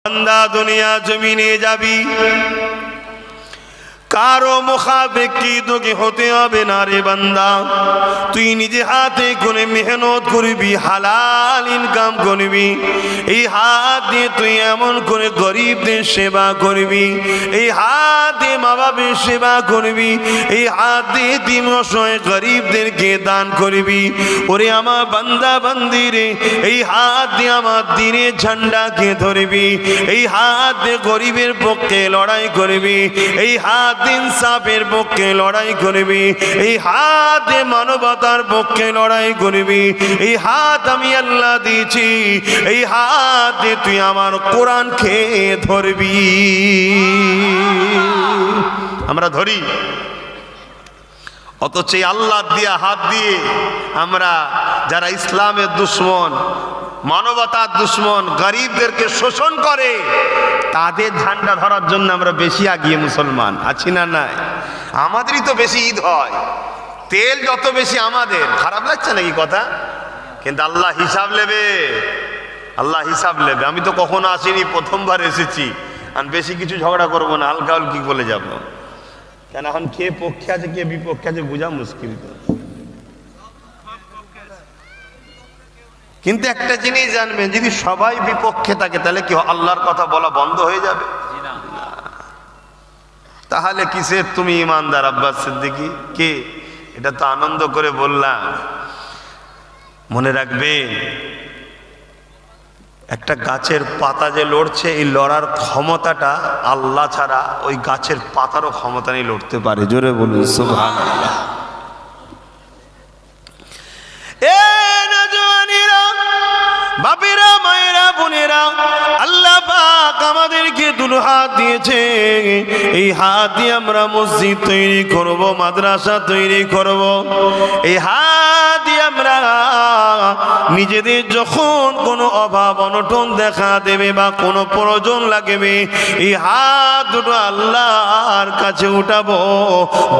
বান্দা দুনিয়া জমিনে যাবি, কারো মুখাপেক্ষী তোকে হতে হবে না রে বান্দা। তুই নিজে হাতে করে মেহনত করবি, হালাল ইনকাম করবি। এই হাত দিয়ে তুই এমন করে গরিবদের সেবা করবি, এই হাত দিয়ে মা বাবার সেবা করবি, এই হাত দিয়ে অসহায় গরিবদেরকে দান করবি। ওরে আমার বান্দা বান্দি রে, এই হাত দিয়ে আমার দিনের ঝান্ডাকে ধরবি, এই হাত দিয়ে গরিবের পক্ষে লড়াই করবি, এই হাত ইনসাফের পক্ষে লড়াই করবি, এই হাত মানবতার পক্ষে লড়াই করবি। এই হাত আমি আল্লাহ দিয়েছি, এই হাত তুই আমার কোরআনকে ধরবি। আমরা ধরি, অথচ আল্লাহ দিয়া হাত দিয়ে আমরা যারা ইসলামের দুশ্মন, মানবতার দুশ্মন, গরিবদেরকে শোষণ করে, তাদের ঝান্ডা ধরার জন্য আমরা বেশি আগিয়ে মুসলমান আছি না? নাই, আমাদেরই তো বেশি ঈদ হয়, তেল যত বেশি আমাদের। খারাপ লাগছে নাকি কথা? কিন্তু আল্লাহ হিসাব নেবে, আল্লাহ হিসাব নেবে। আমি তো কখনো আসিনি, প্রথমবার এসেছি, আর বেশি কিছু ঝগড়া করবো না, হালকা হালকি বলে যাবো। কেন এখন কে পক্ষে আছে কে বিপক্ষে আছে বোঝা মুশকিল। কিন্তু একটা জিনিস জানবেন, যদি সবাই বিপক্ষে থাকে তাহলে কি আল্লাহর কথা বলা বন্ধ হয়ে যাবে? তাহলে কিসের তুমি ইমানদার আব্বাস সিদ্দিকী কে? এটা তো আনন্দ করে বললাম। মনে রাখবেন, একটা গাছের পাতা যে লড়ছে, এই লড়ার ক্ষমতাটা আল্লাহ ছাড়া ওই গাছের পাতারও ক্ষমতা নেই লড়তে পারে। জোরে বলুন সুবহানাল্লাহ। বাপেরা, মায়েরা, বোনেরা, আল্লাহ পাক আমাদেরকে দুটো হাত দিয়েছে। এই হাত দিয়ে আমরা মসজিদ তৈরি করব, মাদ্রাসা তৈরি করব। এই হাত দিয়ে আমরা নিজেদের যখন কোনো অভাব অনটন দেখা দেবে বা কোনো প্রয়োজন লাগবে, এই হাত দুটো আল্লাহর কাছে উঠাবো।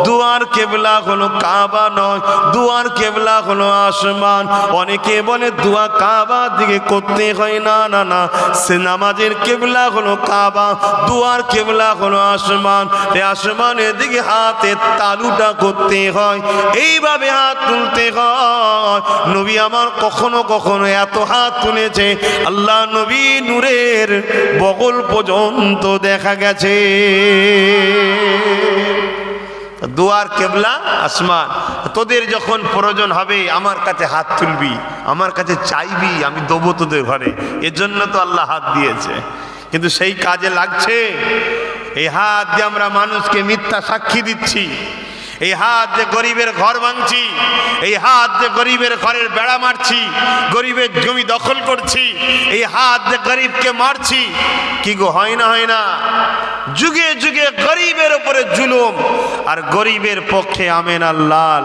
দুয়ার কেবলা হলো কাবা নয়, দুয়ার কেবলা হলো আসমান। অনেকে বলে দোয়া কাবা দিকে করতে হয়, না না না, সে নামাজের কেবলা হলো কাবা, দুয়ার কেবলা হলো আসমান। এই আসমানের দিকে হাতের তালুটা করতে হয়, এইভাবে হাত তুলতে হয়। নবী আমার কখনো কখনো এত হাত তুলেছে, আল্লাহ নবী নূরের বগল পর্যন্ত দেখা গেছে। দুয়ার কেবলা আসমান। তোদের যখন প্রয়োজন হবে আমার কাছে হাত তুলবি, আমার কাছে চাইবি, আমি দেবো তোদের ঘরে। এর জন্য তো আল্লাহ হাত দিয়েছে। কিন্তু সেই কাজে লাগছে? এই হাত দিয়ে আমরা মানুষকে মিথ্যা সাক্ষী দিচ্ছি, এই হাত দিয়ে গরিবের ঘর ভাঙছি, এই হাত দিয়ে গরিবের ঘরের বেড়া মারছি, গরিবের জমি দখল করছি, এই হাত দিয়ে গরিবকে মারছি। কি গো, হয় না? হয় না? যুগে যুগে গরিবের উপরে জুলুম, আর গরিবের পক্ষে আমেন আল্লাহ,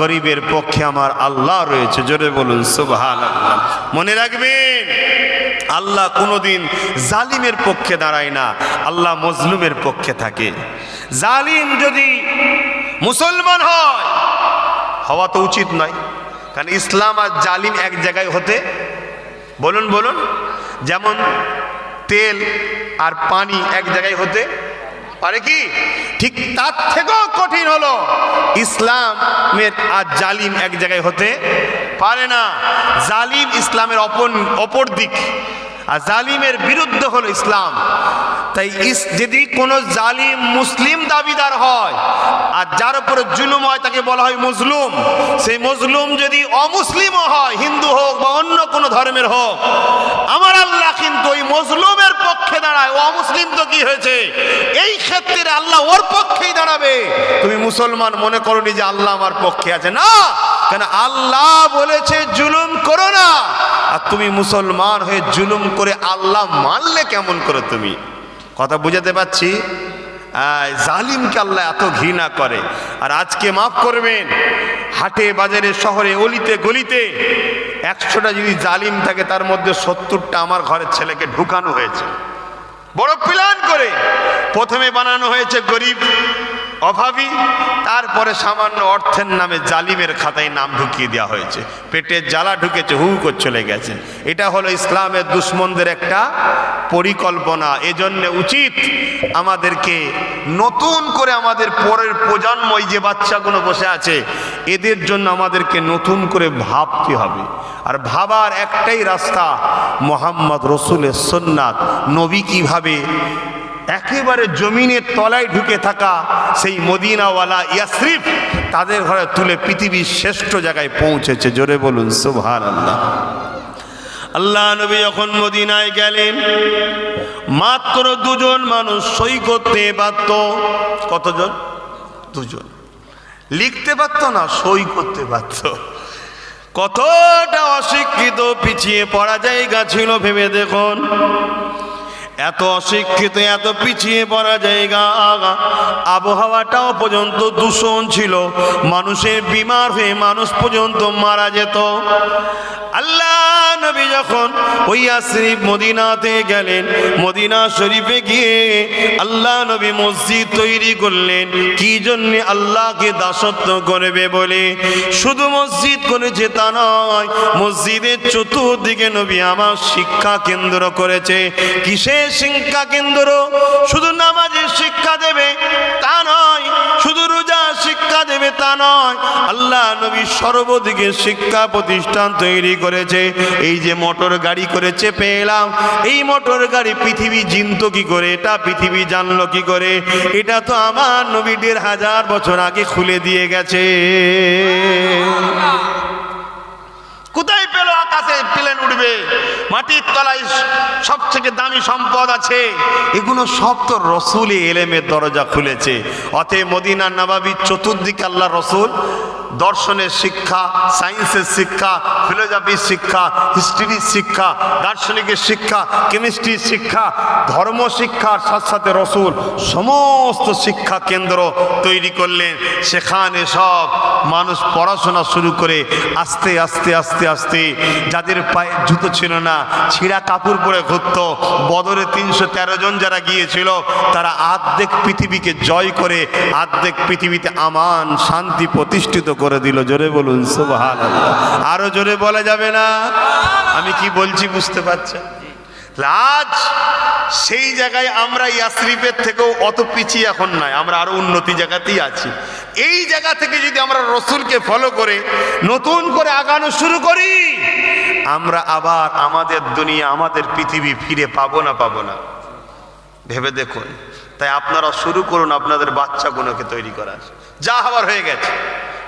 গরিবের পক্ষে আমার আল্লাহ রয়েছে। জোরে বলুন সুবহানাল্লাহ। মনে রাখবেন, আল্লাহ কোনোদিন জালিমের পক্ষে দাঁড়ায় না, আল্লাহ মজলুমের পক্ষে থাকে। জালিম যদি মুসলমান হয়, হওয়া তো উচিত নয়, কারণ ইসলাম আর জালিম এক জায়গায় হতে, বলুন বলুন, যেমন তেল আর পানি এক জায়গায় হতে পারে কি? ঠিক তার থেকেও কঠিন হলো ইসলামের আর জালিম এক জায়গায় হতে পারে না। জালিম ইসলামের অপর দিক, আর জালিমের বিরুদ্ধে হলো ইসলাম। তাই যদি কোনো জালিম মুসলিম দাবিদার হয় আর যার উপরে জুলুম হয় তাকে বলা হয় মজলুম। সেই মজলুম যদি অমুসলিমও হয়, হিন্দু হোক বা অন্য কোনো ধর্মের হোক, আমার আল্লাহ কিন্তু ওই মজলুমের পক্ষে দাঁড়ায়। ও অমুসলিম তো কি হয়েছে, এই ক্ষেত্রে আল্লাহ ওর পক্ষেই দাঁড়াবে। তুমি মুসলমান মনে করোনি যে আল্লাহ আমার পক্ষে আছে, না, কেন আল্লাহ বলেছে জুলুম করো না, আর তুমি মুসলমান হয়ে জুলুম করে আল্লাহ মানলে কেমন করে? তুমি কথা বুঝাতে পারছি? জালিমকে আল্লাহ এত ঘৃণা করে। আর আজকে মাফ করবেন, হাটে বাজারে শহরে অলিতে গলিতে 100টা যদি জালিম থাকে, তার মধ্যে 70টা আমার ঘরের ছেলেকে ঢুকানো হয়েছে বড় প্ল্যান করে। প্রথমে বানানো হয়েছে গরিব অভাবী, তারপরে সামান্য অর্থের নামে জালিমের খাতায় নাম ঢুকিয়ে দেওয়া হয়েছে। পেটের জ্বালা ঢুকেছে, হু করে চলে গেছে। এটা হলো ইসলামের দুশ্মনদের একটা পরিকল্পনা। এজন্য উচিত আমাদেরকে নতুন করে আমাদের পরের প্রজন্ম, এই যে বাচ্চাগুলো বসে আছে, এদের জন্য আমাদেরকে নতুন করে ভাবতে হবে। আর ভাবার একটাই রাস্তা, মোহাম্মদ রসুলের সুন্নাত, নবী কিভাবে একেবারে জমিনের তলায় ঢুকে থাকা সেই মদিনাওয়ালা ইয়াসরিফ তাদের ঘরে তুলে পৃথিবীর শ্রেষ্ঠ জায়গায় পৌঁছেছে। জোরে বলুন সুবহানাল্লাহ। আল্লাহ নবী যখন মদিনায় গেলেন, মাত্র দুজন মানুষ সই করতে পারত। কতজন? দুজন। লিখতে পারত না, সই করতে পারত। কতটা অশিক্ষিত পিছিয়ে পড়া জায়গা ছিল ভেবে দেখুন। এত অশিক্ষিত, এত পিছিয়ে পড়া জায়গা, আবহাওয়াটাও পর্যন্ত দূষণ ছিল, মানুষের বিমার হয়ে মানুষ পর্যন্ত মারা যেত। আল্লাহ নবী যখন ওই ইয়াসরিব মদিনাতে গেলেন, মদিনা শরীফে গিয়ে আল্লাহ নবী মসজিদ তৈরি করলেন। কি জন্য? আল্লাহকে দাসত্ব করবে বলে। শুধু মসজিদ করেছে তা নয়, মসজিদের চতুর্দিকে নবী আমার শিক্ষা কেন্দ্র করেছে। কিসের শিক্ষা কেন্দ্র? শুধু নামাজের শিক্ষা দেবে তা নয়, শুধু রোজা শিক্ষা দেবে তা নয়, আল্লাহ নবী সর্বদিকে শিক্ষা প্রতিষ্ঠান তৈরি করেছে। এই যে মোটর গাড়ি করে চেপে এলাম, এই মোটর গাড়ি পৃথিবী চিনত কি করে? এটা পৃথিবী জানলো কি করে? এটা তো আমার নবী ১৫০০ বছর আগে খুলে দিয়ে গেছে। কোথায় পেল আকাশে প্লেন উঠবে? মাটির তলায় সবথেকে দামি সম্পদ আছে। এগুলো সব তো রসুল এলেমের দরজা খুলেছে। অতএব মদিনা নববীর চতুর্দিকে আল্লাহ রসুল দর্শনের শিক্ষা, সায়েন্সের শিক্ষা, ফিলোসফির শিক্ষা, হিস্ট্রির শিক্ষা, দার্শনিকের শিক্ষা, কেমিস্ট্রির শিক্ষা, ধর্ম শিক্ষার সাথে সাথে রসুল সমস্ত শিক্ষা কেন্দ্র তৈরি করলেন। সেখানে সব মানুষ পড়াশোনা শুরু করে আস্তে আস্তে আস্তে আস্তে, যাদের পায়ে জুতো ছিল না, ছিঁড়া কাপড় পরে ঘুরত, বদরে ৩১৩ জন যারা গিয়েছিল, তারা আর্ধেক পৃথিবীকে জয় করে আর্ধেক পৃথিবীতে আমান শান্তি প্রতিষ্ঠিত করে দিল। জোরে বলুন সুবহানাল্লাহ। আরো জোরে বলা যাবে না? আমি কি বলছি বুঝতে পারছেন? আজ সেই জায়গায় আমরা ইয়াসরিফের থেকেও অত পিছিয়ে এখন নাই, আমরা আরো উন্নতি জায়গাতেই আছি। এই জায়গা থেকে যদি আমরা রসুলকে ফলো করে নতুন করে আগানো শুরু করি, আমরা আবার আমাদের দুনিয়া, আমাদের পৃথিবী ফিরে পাবো না পাবো না? ভেবে দেখুন। তাই আপনারা শুরু করুন আপনাদের বাচ্চাগুলোকে তৈরি করার। যা হবার হয়ে গেছে,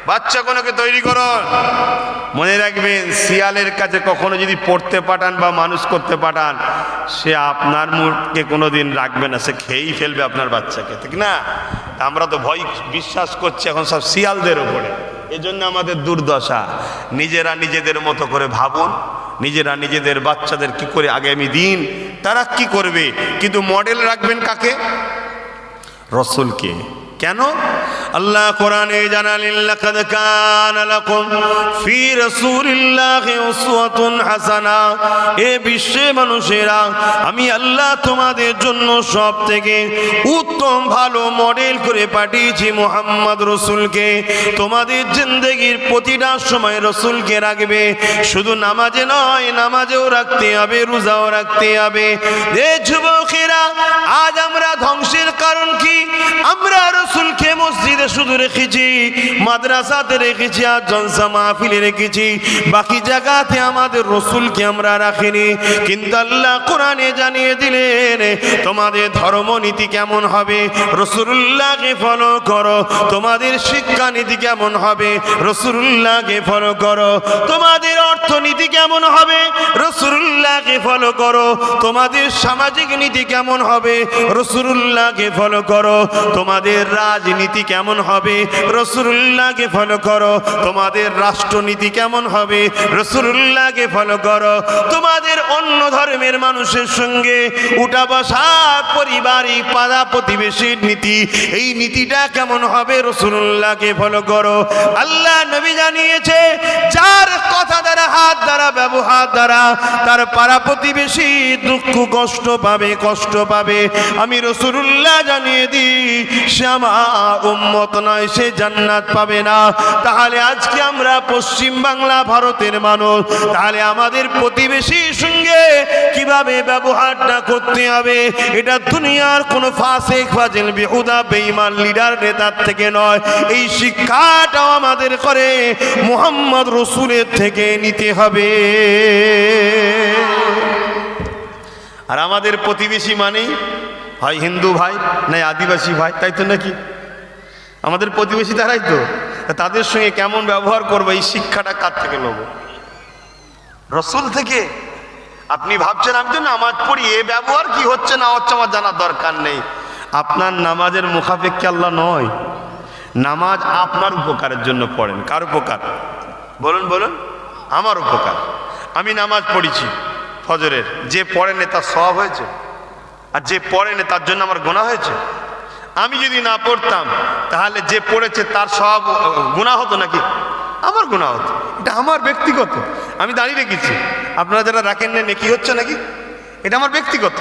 বাচ্চাগুলোকে তৈরি করুন। মনে রাখবেন, শিয়ালের কাছে কখনো যদি পড়তে পাঠান বা মানুষ করতে পাঠান, সে আপনার মুখকে কোনোদিন রাখবে না, সে খেয়েই ফেলবে আপনার বাচ্চাকে, ঠিক না? আমরা তো ভয় বিশ্বাস করছি এখন সব শিয়ালদের উপরে। এজন্য আমাদের দুর্দশা। নিজেরা নিজেদের মতো করে ভাবুন, নিজেরা নিজেদের বাচ্চাদের কি করে আগামী দিন তারা কি করবে, কিন্তু মডেল রাখবেন কাকে? রসুলকে। কেন? আল্লাহ কোরআনে জানালেন, লাকাদ কানা লাকুম ফি রাসূলিল্লাহি উসওয়াতুন হাসানা। এ বিশ্বের মানুষেরা, আমি আল্লাহ তোমাদের জন্য সব থেকে উত্তম ভালো মডেল করে পাঠিয়েছি মুহাম্মদ রসুলকে। তোমাদের জিন্দেগির প্রতিটা সময় রসুলকে রাখবে। শুধু নামাজে নয়, নামাজেও রাখতে হবে, রোজাও রাখতে হবে। এ যুবকেরা, আজ আমরা ধ্বংসের কারণ কি? আমরা রসুলকে মসজিদে শুধু রেখেছি, মাদ্রাসাতে রেখেছি, আর জলসা মাহফিলে রেখেছি, বাকি জায়গাতে আমাদের রসুলকে আমরা রাখিনি। কিন্তু আল্লাহ কোরআনে জানিয়ে দিলেন, তোমাদের ধর্মনীতি কেমন হবে? রসুলুল্লাহকে ফলো করো। তোমাদের শিক্ষানীতি কেমন হবে? রসুলুল্লাহকে ফলো করো। তোমাদের অর্থনীতি কেমন হবে? রসুলুল্লাহকে ফলো করো। তোমাদের সামাজিক নীতি কেমন হবে? রসুলুল্লাহকে ফলো করো। তোমাদের রাজনীতি কেমন হবে? রসুলুল্লাহকে ফলো করো। তোমাদের রাষ্ট্রনীতি কেমন হবে? রসুলুল্লাহকে ফলো করো। তোমাদের অন্য ধর্মের মানুষের সঙ্গে উঠা বসা, পারিবারিক পাড়া প্রতিবেশীর নীতি, এই নীতিটা কেমন হবে? রসুলুল্লাহকে ফলো করো। আল্লাহ নবী জানিয়েছে, যার কথা দ্বারা হাত দ্বারা ব্যবহার দ্বারা তার পাড়া প্রতিবেশী দুঃখ কষ্ট পাবে। আমি রাসূলুল্লাহ জানিয়ে দিই, সে আমার উম্মত নয়, সে জান্নাত পাবে না। তাহলে আজকে আমরা পশ্চিম বাংলা ভারতের মানুষ, তাহলে আমাদের প্রতিবেশীর সঙ্গে কিভাবে ব্যবহারটা করতে হবে, এটা দুনিয়ার কোনো ফাসিক ফাজিল বেহুদা বেঈমান লিডার নেতার থেকে নয়, এই শিক্ষাটাও আমাদের করে মুহাম্মদ রাসূলের থেকে নিতে হবে। আর আমাদের প্রতিবেশী মানে হয় হিন্দু ভাই নাই আদিবাসী ভাই, তাই তো নাকি? আমাদের প্রতিবেশী তারাই তো, তাদের সঙ্গে কেমন ব্যবহার করবো এই শিক্ষাটা কার থেকে নেব? রাসূল থেকে। আপনি ভাবছেন আমি তো নামাজ পড়ি, এ ব্যবহার কি হচ্ছে না হচ্ছে আমার জানার দরকার নেই। আপনার নামাজের মুখাপেক্ষী আল্লাহ নয়, নামাজ আপনার উপকারের জন্য পড়েন। কার উপকার? বলুন। আমার উপকার। আমি নামাজ পড়েছি ফজরের, যে পড়েনি তার সওয়াব হয়েছে, আর যে পড়েনি তার জন্য আমার গুনাহ হয়েছে। আমি যদি না পড়তাম তাহলে যে পড়েছে তার সওয়াব গুনাহ হতো নাকি? আমার গুনাহ হতো। এটা আমার ব্যক্তিগত, আমি দাঁড়িয়ে রেখেছি, আপনারা যারা রাখেন না নেকি হচ্ছে নাকি? এটা আমার ব্যক্তিগত।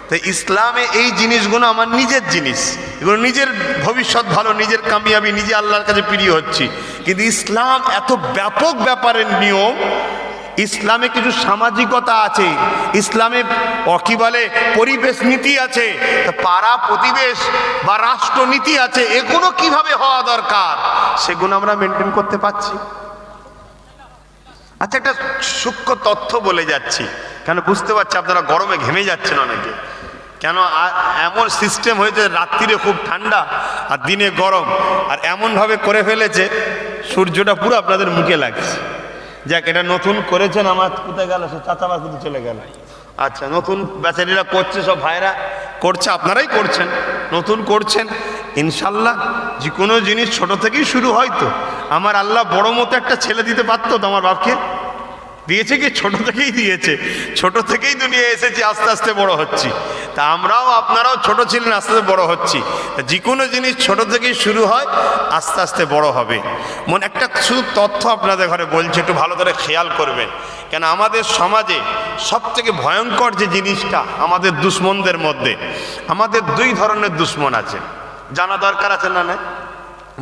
তো ইসলামে এই জিনিসগুলো আমার নিজের জিনিস, এগুলো নিজের ভবিষ্যৎ ভালো, নিজের কামিয়াবি, নিজে আল্লাহর কাছে প্রিয় হচ্ছি। কিন্তু ইসলাম এত ব্যাপক ব্যাপারের নিয়ম, ইসলামে কিছু সামাজিকতা আছে, ইসলামে কি বলে পরিবেশ নীতি আছে, পাড়া প্রতিবেশ বা রাষ্ট্রনীতি আছে, এগুলো কিভাবে হওয়া দরকার সেগুলো আমরা মেনটেন করতে পারছি। আচ্ছা, একটা সূক্ষ্ম তথ্য বলে যাচ্ছি, কেন বুঝতে পারছি আপনারা গরমে ঘেমে যাচ্ছেন অনেকে। কেন এমন সিস্টেম হয়েছে, রাত্রিরে খুব ঠান্ডা আর দিনে গরম, আর এমনভাবে করে ফেলেছে সূর্যটা পুরো আপনাদের মুখে লাগছে। যাক, এটা নতুন করেছেন, আমার কোথায় গেল সে চাচাবার কিন্তু চলে গেল। আচ্ছা, নতুন বেচারিরা করছে, সব ভাইরা করছে, আপনারাই করছেন, নতুন করছেন। ইনশাল্লাহ যে কোনো জিনিস ছোট থেকেই শুরু হয়। তো আমার আল্লাহ বড় মতো একটা ছেলে দিতে পারতো তো, আমার বাপকে দিয়েছে কি? ছোট থেকেই দিয়েছে, ছোট থেকেই দুনিয়া এসেছি, আস্তে আস্তে বড় হচ্ছি। তা আমরাও আপনারাও ছোট ছিলেন, আস্তে আস্তে বড় হচ্ছি। যে কোনো জিনিস ছোট থেকেই শুরু হয়, আস্তে আস্তে বড় হবে। মনে একটা শুধু তথ্য আপনাদের ঘরে বলছে, একটু ভালো করে খেয়াল করবেন। কেন আমাদের সমাজে সব থেকে ভয়ঙ্কর যে জিনিসটা আমাদের দুশ্মনদের মধ্যে, আমাদের দুই ধরনের দুশ্মন আছে, জানা দরকার আছে না? না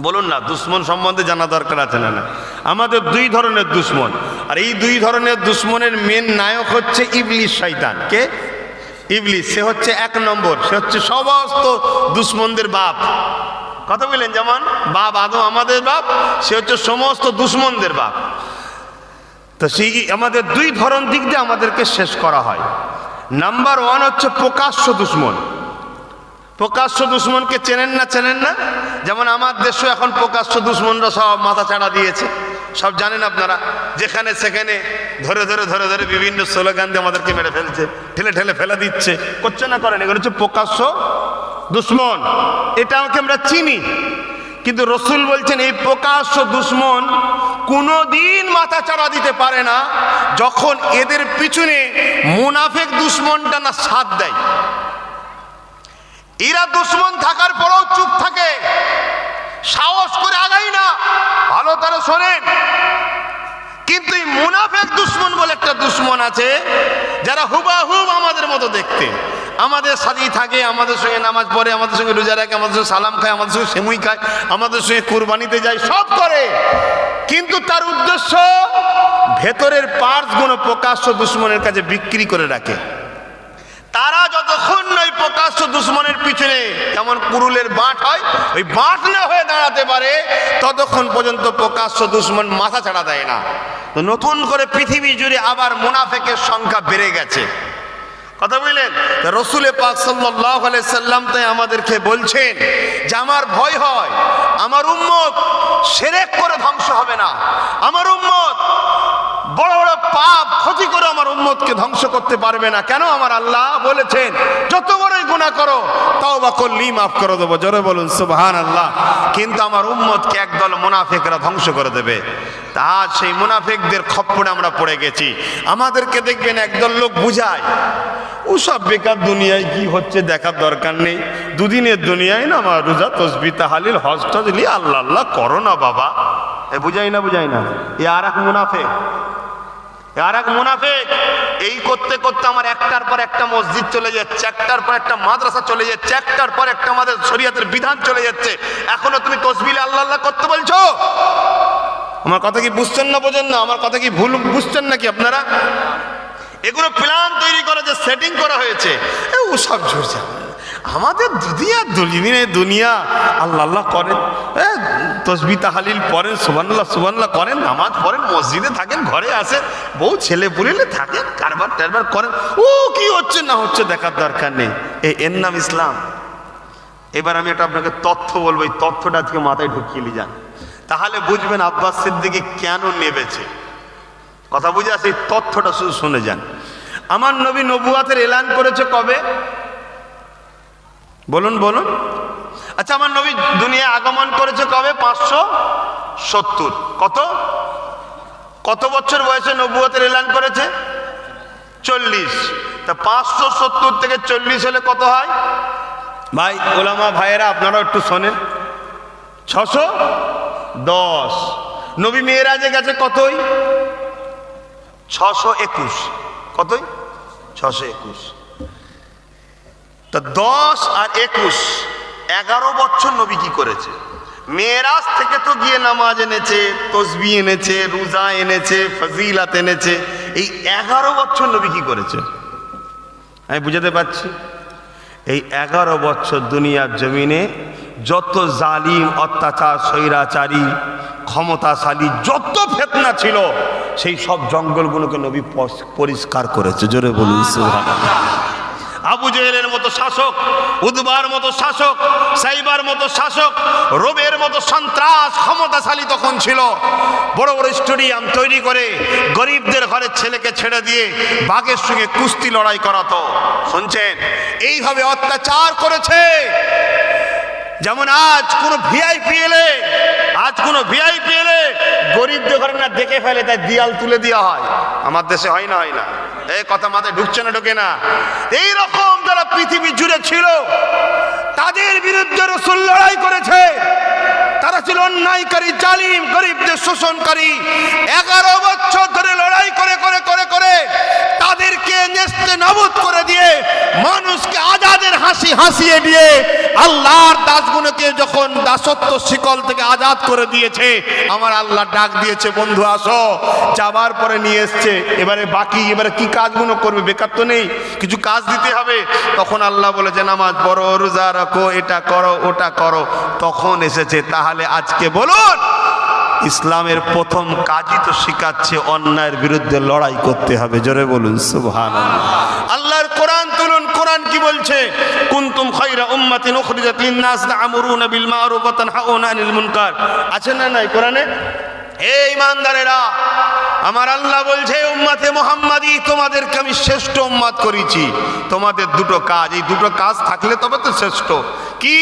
বলুন না, দুশ্মন সম্বন্ধে জানা দরকার আছে না? না, আমাদের দুই ধরনের দুশ্মন। আর এই দুই ধরনের দুশ্মনের মেন নায়ক হচ্ছে ইবলিস, শয়তান। কে? ইবলিস। সে হচ্ছে এক নম্বর, সে হচ্ছে সমস্ত দুশ্মনদের বাপ। কথা বললেন? যেমন বাপ আদম আমাদের বাপ, সে হচ্ছে সমস্ত দুশ্মনদের বাপ। তো সেই আমাদের দুই ধরন দিক দিয়ে আমাদেরকে শেষ করা হয়। নাম্বার ওয়ান হচ্ছে প্রকাশ্য দুশ্মন। প্রকাশ্য দুশ্মনকে চেনেন না? যেমন আমার দেশে এখন প্রকাশ্য দুশ্মনরা সব মাথা চাড়া দিয়েছে, সব জানেন আপনারা। যেখানে সেখানে ধরে বিভিন্ন স্লোগান দিয়ে আমাদেরকে মেরে ফেলছে, ঠেলে ফেলে দিচ্ছে, করছে না করেন? এগুলো হচ্ছে প্রকাশ্য দুশ্মন। এটা আমাকে আমরা চিনি, কিন্তু রসুল বলছেন এই প্রকাশ্য দুশ্মন কোনোদিন মাথা চাড়া দিতে পারে না যখন এদের পিছনে মুনাফিক দুশ্মনটা না সাথ দেয়। এরা দুশ্মন থাকার পরেও চুপ থাকে, সাহস করে আগাই না। ভালো তারা শোনেন, কিন্তু এই মুনাফিক দুশ্মন বলে একটা দুশ্মন আছে, যারা হুবাহুব আমাদের মতো দেখতে, আমাদের সাথেই থাকে, আমাদের সঙ্গে নামাজ পড়ে, আমাদের সঙ্গে রোজা রাখে, আমাদের সঙ্গে সালাম খায়, আমাদের সঙ্গে সেমুই খায়, আমাদের সঙ্গে কুরবানিতে যায়, সব করে। কিন্তু তার উদ্দেশ্য ভেতরের পার্টসগুলো প্রকাশ্য দুশ্মনের কাছে বিক্রি করে রাখে। তারা যতক্ষণ ওই প্রকাশ্য দুশ্মনের পিছনে যেমন কুরুলের বাঁট হয়, ওই বাঁট না হয়ে দাঁড়াতে পারে, ততক্ষণ পর্যন্ত প্রকাশ্য দুশ্মন মাথা ছাড়া দেয় না। তো নতুন করে পৃথিবী জুড়ে আবার মুনাফিকের সংখ্যা বেড়ে গেছে। কথা বললেন? রাসূল পাক সাল্লাল্লাহু আলাইহি সাল্লাম তাই আমাদেরকে বলছেন যে আমার ভয় হয় আমার উম্মত শিরক করে ধ্বংস হবে না, আমার উম্মত বড় বড় পাপ ক্ষতি করে আমার উম্মতকে ধ্বংস করতে পারবে না। কেন? আমার আল্লাহ বলেছেন যত বড়ই গুনাহ করো তওবা করলি মাফ করে দেবো। জোরে বলুন সুবহানাল্লাহ। কিন্তু আমার উম্মতকে একদল মুনাফিকরা ধ্বংস করে দেবে। তা সেই মুনাফিকদের খপ্পরে আমরা পড়ে গেছি। আমাদেরকে দেখবেন একদল লোক বুঝায় ওসব বেকার, দুনিয়ায় কি হচ্ছে দেখার দরকার নেই, দুদিনের দুনিয়ায় না আমার রোজা তসবিহ তাহলিল হজ টজলি আল্লাহ আল্লাহ করো না বাবা। এ বুঝাই না এ আর এক মুনাফিক। আর এক মুনাফিক এই করতে করতে আমার একটার পর একটা মসজিদ চলে যাচ্ছে, একটার পর একটা মাদ্রাসা চলে যাচ্ছে, একটার পর একটা আমাদের শরীয়তের বিধান চলে যাচ্ছে, এখনো তুমি তসবিহে আল্লাহ আল্লাহ করতে বলছো? আমার কথা কি বুঝছেন না বোঝেন না? আমার কথা কি ভুল বুঝছেন নাকি আপনারা? এগুলো প্ল্যান তৈরি করা, যে সেটিং করা হয়েছে, ও সব ঝরছে। আমাদের দুনিয়া আল্লাহ আল্লাহ করেন, তসবি তাহালিল পড়েন, সুবহানাল্লাহ সুবহানাল্লাহ করেন, নামাজ পড়েন, মসজিদে থাকেন, ঘরে আসেন, বউ ছেলে পুলেলে থাকেন, কারবার টারবার করেন, ও কি হচ্ছে না হচ্ছে দেখার দরকার নেই। এর নাম ইসলাম? এবার আমি একটা আপনাকে তথ্য বলবো, এই তথ্যটা আজকে মাথায় ঢুকিয়ে নিয়ে যান, তাহলে বুঝবেন আব্বাস সিদ্দিকী কেন নেবেছে। কথা বুঝে আসে, এই তথ্যটা শুধু শুনে যান। আমার নবী নবুয়াতের এলান করেছে কবে? বলুন বলুন। আচ্ছা, আমার নবী দুনিয়ায় আগমন করেছে কবে? 570। কত বছর বয়সে নবুয়াতের এলান করেছে? 40। তা 570 থেকে 40 হলে কত হয় ভাই? ওলামা ভাইয়েরা আপনারা একটু শোনেন, 610। নবী মেরাজে গেছে কতই? 621। কতই? 621। তা 10 আর 21, 11 বছর নবী কি করেছে? মেরাজ থেকে তো গিয়ে নামাজ এনেছে, তসবিহ এনেছে, রোজা এনেছে, ফজিলাত এনেছে, এই 11 বছর নবী কি করেছে? আমি বুঝাতে পারছি? এই 11 বছর দুনিয়ার জমিনে যত জালিম, অত্যাচার, স্বৈরাচারী, ক্ষমতাশালী যত ফিতনা ছিল, সেই সব জঙ্গলগুলোকে নবী পরিষ্কার করেছে। জোরে বলুন সুবহানাল্লাহ। আবু জেহেলের মতো শাসক, উদবার মতো শাসক, সাইবার মতো শাসক, রোবের মতো সন্ত্রাস ক্ষমতাশালী তখন ছিল। বড় বড় স্টেডিয়াম তৈরি করে গরিবদের ঘরের ছেলেকে ছেড়ে দিয়ে বাঘের সঙ্গে কুস্তি লড়াই করাতো। শুনছেন? এইভাবে অত্যাচার করেছে। যেমন আজ কোন ভিআইপি এলে গরিবদের ঘরে না দেখে ফেলে, তাই দিয়াল তুলে দেওয়া হয়। আমার দেশে হয় না? হয় না? এই কথা মাথায় ঢুকছে না? ঢোকে না? এইরকম যারা পৃথিবী জুড়ে ছিল, তাদের বিরুদ্ধে রাসূল লড়াই করেছে। তারা ছিল অন্যায়কারী, জালিম, গরিবদের শোষণকারী। 11 বছর ধরে লড়াই করে করে করে করে তাদেরকে নেস্তে নাবুদ করে দিয়ে, মানুষকে আজাদের হাসি হাসিয়ে দিয়ে, আল্লাহর দাসগুলোকে যখন দাসত্ব শিকল থেকে আজাদ করে দিয়েছে, আমার আল্লাহ ডাক দিয়েছে, বন্ধু আসো। যাবার পরে নিয়ে এসছে, এবারে কি কাজগুলো করবে? বেকার তো নেই, কিছু কাজ দিতে হবে। তখন আল্লাহ বলেছে নামাজ পড়ো, রোজা রাখো, এটা করো, ওটা করো। তখন এসেছে। তাহলে আজকে বলুন, ইসলামের প্রথম কাজই তো শিখাচ্ছে অন্যায়ের বিরুদ্ধে লড়াই করতে হবে। জোরে বলুন সুবহানাল্লাহ। আল্লাহর কোরআন তুলুন, কোরআন কি বলছে? কুনতুম খায়রা উম্মাতিন উখরিজাত লিন-নাস তা'মুরুনা বিল মা'রুফ ওয়া তানহাউনা আনিল মুনকার। আছে না নাই কোরআনে? এই ঈমানদারেরা, আমার আল্লাহ বলছে উম্মতে মুহাম্মাদি, তোমাদেরকে আমি শ্রেষ্ঠ উম্মত করেছি। তোমাদের দুটো কাজ, এই দুটো কাজ থাকলে তবে তো শ্রেষ্ঠ। কি?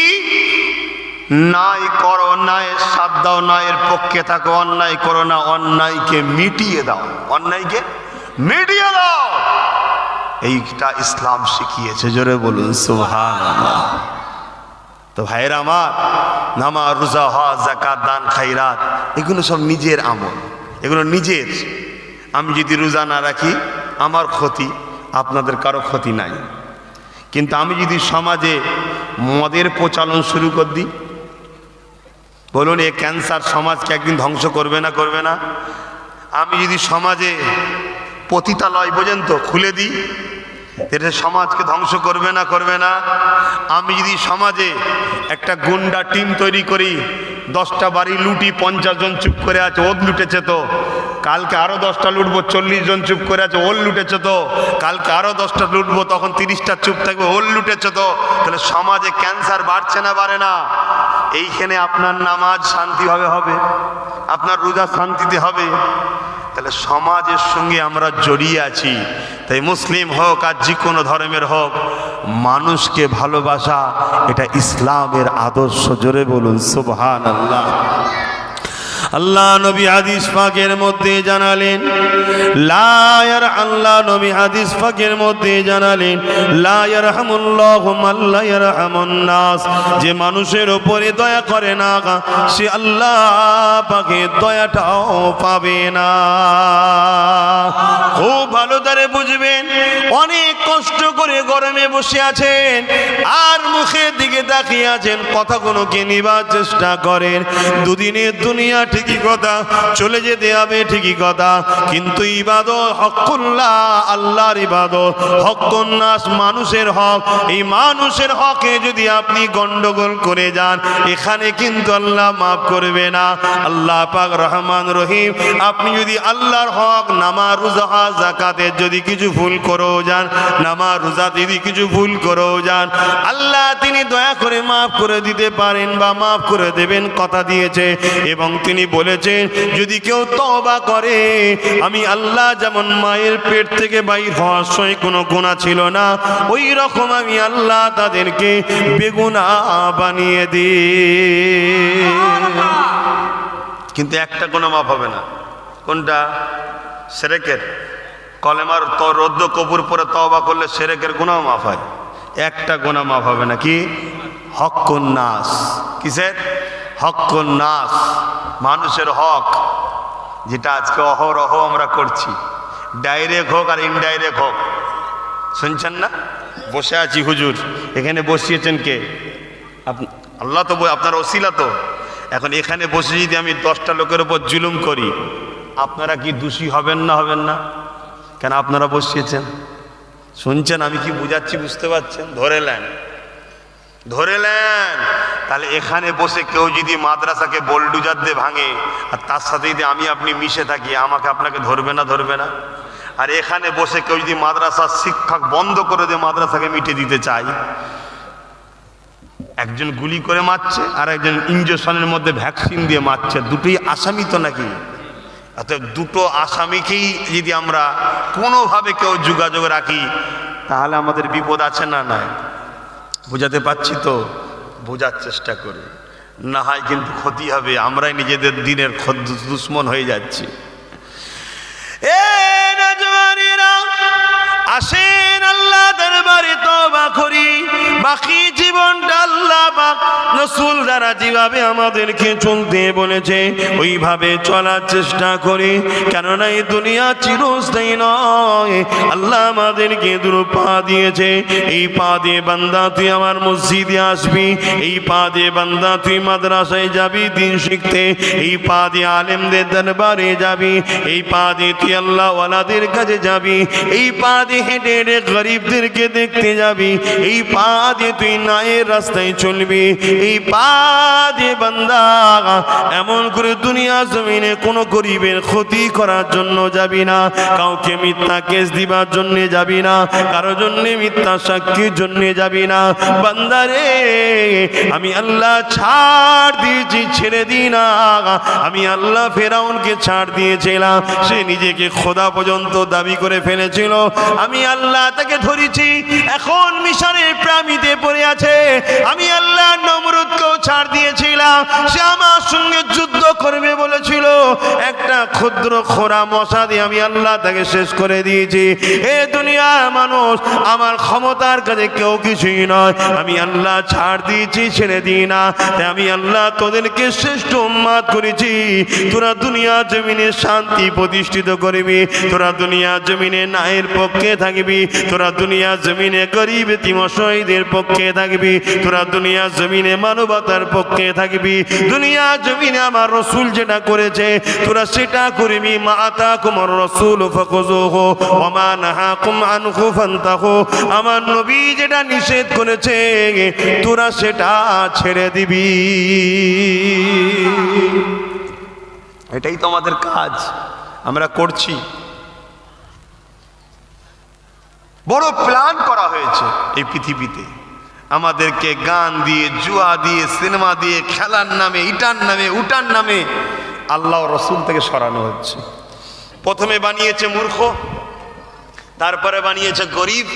ন্যায় করো, ন্যায়ের সাথ দাও, ন্যায়ের পক্ষে থাকো, অন্যায় করো না, অন্যায়কে মিটিয়ে দাও, অন্যায়কে মিটিয়ে দাও। এইটা ইসলাম শিখিয়েছে। জোরে বলুন সুবহানাল্লাহ। তো ভাইরা আমার, নামাজ, রোজা, হজ, যাকাত, দান, খায়রাত, এগুলো সব নিজের আমল, এগুলো নিজের। আমি যদি রোজা না রাখি আমার ক্ষতি, আপনাদের কারো ক্ষতি নাই। কিন্তু আমি যদি সমাজে মদের প্রচলন শুরু করে দিই, বলুন এ ক্যান্সার সমাজকে একদিন ধ্বংস করবে না? করবে না? আমি যদি সমাজে পতিতালয় পর্যন্ত খুলে দিই, এটা সমাজকে ধ্বংস করবে না? করবে না? আমি যদি সমাজে একটা গুন্ডা টিম তৈরি করি, 10টা বাড়ি লুটি, 50 জন চুপ করে আছে, ওর লুটেছে তো, কালকে আরো 10টা লুটবো, 40 জন চুপ করে আছে, ওর লুটেছে তো, কালকে আরো 10টা লুটবো, তখন 30টা চুপ থাকবে, ওর লুটেছে তো। তাহলে সমাজে ক্যান্সার বাড়ছে না বাড়ে না? এইখানে আপনার নামাজ শান্তিভাবে হবে, আপনার রোজা শান্তিতে হবে। তাহলে সমাজের সঙ্গে আমরা জড়িয়ে আছি। তাই মুসলিম হোক আর যে কোনো ধর্মের হোক, মানুষকে ভালোবাসা এটা ইসলামের আদর্শ। জোরে বলুন সুবহানাল্লাহ। আল্লাহ নবী হাদিস পাকের মধ্যে জানালেন আল্লাহ নবী হাদিস পাকের মধ্যে জানালেন লা ইয়ারহামুল্লাহু মান লা ইয়ারহামুন নাস, যে মানুষের উপরে দয়া করে না সে আল্লাহ পাকের দয়াটাও পাবে না। খুব ভালো করে বুঝবেন, অনেক কষ্ট করে গরমে বসে আছেন আর মুখের দিকে তাকিয়ে আছেন, কথাগুলোকে নিবার চেষ্টা করেন। দুদিনের দুনিয়া ঠিকই কথা, চলে যেতে হবে ঠিকই কথা, কিন্তু ইবাদত হকুল্লাহ, আল্লাহর ইবাদত, হকুন নাস, মানুষের হক, এই মানুষের হকে যদি আপনি গন্ডগোল করে যান এখানে কিন্তু আল্লাহ মাফ করবে না। আল্লাহ পাক রহমান রহিম, আপনি যদি আল্লাহর হক নামাজ রোজা যাকাতের যদি কিছু ভুল করেও যান, নামাজ রোজা যদি কিছু ভুল করেও যান, আল্লাহ তিনি দয়া করে মাফ করে দিতে পারেন বা মাফ করে দেবেন, কথা দিয়েছে। এবং তিনি বলেছেন যদি কেউ তওবা করে, আমি আল্লাহ যেমন মায়ের পেট থেকে বাইর হওয়ার সময় কোনো গুনাহ ছিল না, ওই রকম আমি আল্লাহ তাদেরকে বেগুনাহ বানিয়ে দিই। কিন্তু একটা গুনাহ মাফ হবে না। কোনটা? শিরকের। কলেমার রদ্দ কবুর পরে তওবা করলে শিরকের গুনাহ মাফ হয়, একটা গুনাহ মাফ হবে না। কি? হকুন নাস। কিসের? হকুন নাস, মানুষের হক, যেটা আজকে অহরহ আমরা করছি, ডাইরেক্ট হোক আর ইনডাইরেক্ট হোক। শুনছেন না? বসে আছি হুজুর, এখানে বসিয়েছেন কে? আল্লাহ তো, আপনার ওসিলা তো। এখন এখানে বসে যদি আমি 10টা লোকের উপর জুলুম করি, আপনারা কি দোষী হবেন না? হবেন না? কেন? আপনারা বসিয়েছেন। শুনছেন আমি কি বুঝাচ্ছি? বুঝতে পারছেন? ধরে নেন। তাহলে এখানে বসে কেউ যদি মাদ্রাসাকে বোলডুজার দিয়ে ভাঙে আর তার সাথে যদি আমি আপনি মিশে থাকি, আমাকে আপনাকে ধরবে না? ধরবে না? আর এখানে বসে কেউ যদি মাদ্রাসার শিক্ষক বন্ধ করে দিয়ে মাদ্রাসাকে মিটে দিতে চাই, একজন গুলি করে মারছে আর একজন ইঞ্জেকশনের মধ্যে ভ্যাকসিন দিয়ে মারছে, দুটোই আসামি তো নাকি? অর্থাৎ দুটো আসামিকেই যদি আমরা কোনোভাবে কেউ যোগাযোগ রাখি, তাহলে আমাদের বিপদ আছে না? নাই? বোঝাতে পারছি তো? বোঝার চেষ্টা করি, না হয় কিন্তু ক্ষতি হবে, আমরাই নিজেদের দিনের দুশ্মন হয়ে যাচ্ছি। আসেন আল্লাহ দরবারে তওবা করি, বাকি জীবনটা আল্লাহ পাক রাসূল দ্বারা যেভাবে আমাদেরকে চলতে বলেছে ওইভাবে চলার চেষ্টা করি। কেননা এই দুনিয়া চিরস্থায়ী নয়। আল্লাহ আমাদেরকে দুটো পা দিয়েছে, এই পা দিয়ে বান্দা তুই আমার মসজিদে আসবি, এই পা দিয়ে বান্দা তুই মাদ্রাসায় যাবি দিন শিখতে, এই পা দিয়ে আলেমদের দরবারে যাবি, এই পা দিয়ে তুই আল্লাহ ওয়ালাদের কাছে যাবি, এই পা দিয়ে হেঁটে হেঁটে গরিবদেরকে দেখতে যাবি, এই পা দিয়ে তুই ন্যায়ের রাস্তায় চলবি, এই পা দিয়ে বান্দা এমন করে দুনিয়া জমিনে কোনো গরিবের ক্ষতি করার জন্য যাবি না, কাউকে মিথ্যা কেস দিবার জন্য যাবি না, কারো জন্য মিথ্যা সাক্ষীর জন্য যাবি না। বান্দারে আমি আল্লাহ ছাড় দিয়েছি, ছেড়ে দিই না। আমি আল্লাহ ফেরাউনকে ছাড় দিয়েছিলাম, সে নিজেকে খোদা পর্যন্ত দাবি করে ফেলেছিল, আমি আল্লাহ তাকে ধরেছি, এখন মিশরের প্রামিতে পড়ে আছে। আমি আল্লাহ নমরুদকেও ছাড় দিয়েছিলাম, সে আমার সঙ্গে যুদ্ধ করবে বলেছিল, একটা ক্ষুদ্র খোরা মশা দিয়ে আমি আল্লাহ তাকে শেষ করে দিয়েছি। এ দুনিয়া মানুষ, আমার ক্ষমতার কাছে কেউ কিছুই নয়, আমি আল্লাহ ছাড় দিয়েছি, ছেড়ে দিই না। তাই আমি আল্লাহ তোদেরকে শ্রেষ্ঠ উম্মত করেছি, তোরা দুনিয়া জমিনে শান্তি প্রতিষ্ঠিত করবি, তোরা দুনিয়া জমিনে ন্যায়ের পক্ষে থাকবি, তোরা দুনিয়া জমিনে গরিব তিমশহীদের পক্ষে থাকবি, তোরা দুনিয়া জমিনে মানবতার পক্ষে থাকবি, দুনিয়া জমিনে আমার রাসূল যেটা করেছে তোরা সেটা করবি। মা আতাকুমুর রাসূল ফাখুযুহু ওয়া মা নাহাকুম আনহু ফান্তাহু, আমার নবী যেটা নিষেধ করেছে তোরা সেটা ছেড়ে দিবি। এটাই তো আমাদের কাজ, আমরা করছি। বড় প্ল্যান করা হয়েছে এই পৃথিবীতে, আমাদেরকে গান দিয়ে, জুয়া দিয়ে, সিনেমা দিয়ে, খেলার নামে, ইটার নামে, উটার নামে আল্লাহ রসুল থেকে সরানো হচ্ছে। প্রথমে বানিয়েছে মূর্খ, তারপরে বানিয়েছে গরিব,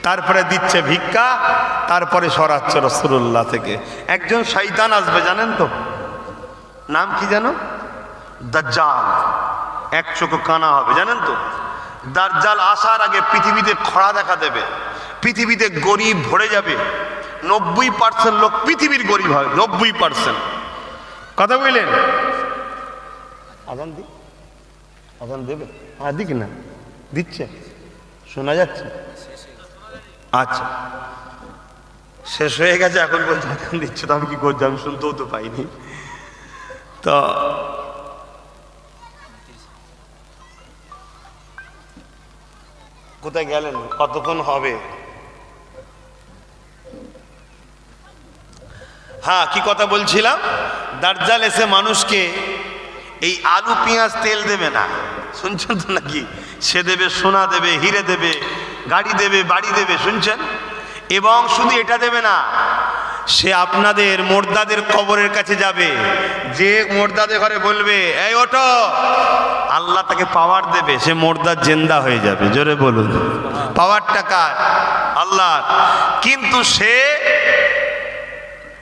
তারপরে দিচ্ছে ভিক্ষা, তারপরে সরাচ্ছে রাসূলুল্লাহ থেকে। একজন শয়তান আসবে, জানেন তো? নাম কি জানো? দাজ্জাল এক চোখ কানা হবে, জানেন তো? দাজ্জাল আসার আগে পৃথিবীতে খরা দেখা দেবে, পৃথিবীতে গরিব ভরে যাবে, 90% লোক পৃথিবীর গরিব হয়, 90%। কথা বললেন? আজান দি, আজান দেবে? হ্যাঁ দিক না, দিচ্ছে, শোনা যাচ্ছে? আচ্ছা, শেষ হয়ে গেছে, এখন বলছে আজান দিচ্ছে, তো আমি কি করছি, আমি শুনতেও তো পাইনি। তো কোথায় গেলেন? কতক্ষণ হবে? হ্যাঁ, কি কথা বলছিলাম? দাজ্জাল এসে মানুষকে এই আলু পেঁয়াজ তেল দেবে না, শুনছেন তো নাকি? সে দেবে সোনা, দেবে হিরে, দেবে গাড়ি, দেবে বাড়ি দেবে, শুনছেন? এবং শুধু এটা দেবে না, সে আপনাদের মোর্দাদের কবরের কাছে যাবে, যে মোর্দাদের ঘরে বলবে এই ওঠো, আল্লাহ তাকে পাওয়ার দেবে, সে মোর্দা জিন্দা হয়ে যাবে। জোরে বলুন, পাওয়ারটা কার? আল্লাহ। কিন্তু সে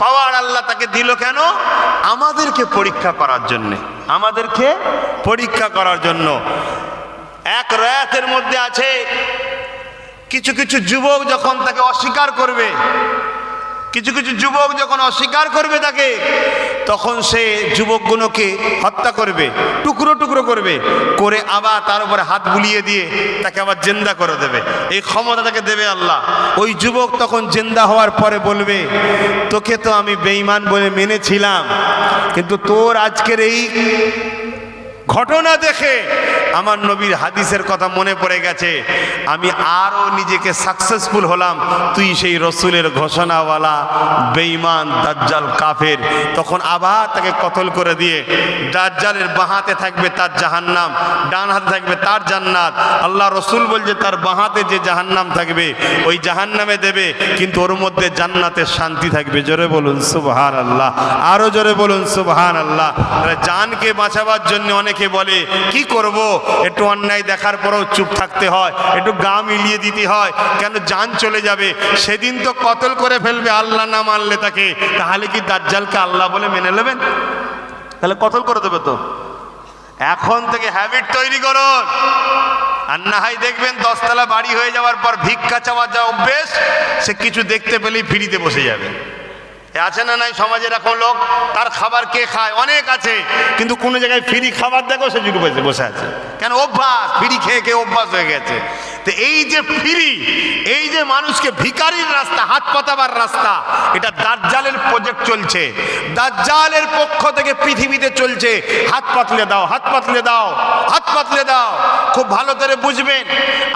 পাওয়ার আল্লাহ তাকে দিল কেন? আমাদেরকে পরীক্ষা করার জন্য, আমাদেরকে পরীক্ষা করার জন্য। এক রায়াতের মধ্যে আছে, কিছু কিছু যুবক যখন তাকে অস্বীকার করবে, কিছু কিছু যুবক যখন অস্বীকার করবে তাকে, তখন সে যুবকগুলোকে হত্যা করবে, টুকরো টুকরো করবে, করে আবার তার উপরে হাত বুলিয়ে দিয়ে তাকে আবার জিন্দা করে দেবে। এই ক্ষমতা তাকে দেবে আল্লাহ। ওই যুবক তখন জিন্দা হওয়ার পরে বলবে, তোকে তো আমি বেঈমান বলে মেনেছিলাম, কিন্তু তোর আজকের এই ঘটনা দেখে আমার নবীর হাদিসের কথা মনে পড়ে গেছে, আমি আরো নিজেকে সাকসেসফুল হলাম। তুই সেই রসুলের ঘোষণাওয়ালা বেঈমান দাজ্জাল কাফের। তখন আবার তাকে কতল করে দিয়ে, দাজ্জালের বাঁ হাতে থাকবে তার জাহান্নাম, ডান হাতে থাকবে তার জান্নাত। আল্লাহ রসুল বলছে তার বাঁ হাতে যে জাহান্নাম থাকবে ওই জাহান্নামে দেবে, কিন্তু ওর মধ্যে জান্নাতের শান্তি থাকবে। জোরে বলুন সুবহানাল্লাহ, আরো জোরে বলুন সুবহানাল্লাহ। জানকে বাঁচাবার জন্য অনেকে বলে কি করব, একটু অন্যায় দেখার পরেও চুপ থাকতে হয়, একটু গা মিলিয়ে দিতে হয়, কেন জান চলে যাবে, সেদিন তো কতল করে ফেলবে আল্লাহ না মানলে তাকে। তাহলে কি দাজ্জালকে আল্লাহ বলে মেনে নেবেন? তাহলে কতল করে দেবে তো। এখন থেকে হ্যাবিট তৈরি করুন, আর না হয় দেখবেন 10 তলা বাড়ি হয়ে যাওয়ার পর ভিক্ষা চাওয়ার যা অভ্যেস, সে কিছু দেখতে পেলেই ফ্রিতে বসে যাবে। আছে না নাই সমাজে এরকম লোক? তার খাবার কে খায়? অনেক আছে, কিন্তু কোনো জায়গায় ফ্রি খাবার দেখো সে জুড়ে বসে আছে। কেন? অভ্যাস, ফ্রি খেয়ে খেয়ে অভ্যাস হয়ে গেছে। তো এই যে ফ্রি, এই যে মানুষকে ভিখারির রাস্তা, হাত পাতাবার রাস্তা, এটা দাজ্জালের প্রজেক্ট চলছে, দাজ্জালের পক্ষ থেকে পৃথিবীতে চলছে। হাত পাতলে দাও, হাত পাতলে দাও, হাত পাতলে দাও। খুব ভালো করে বুঝবেন।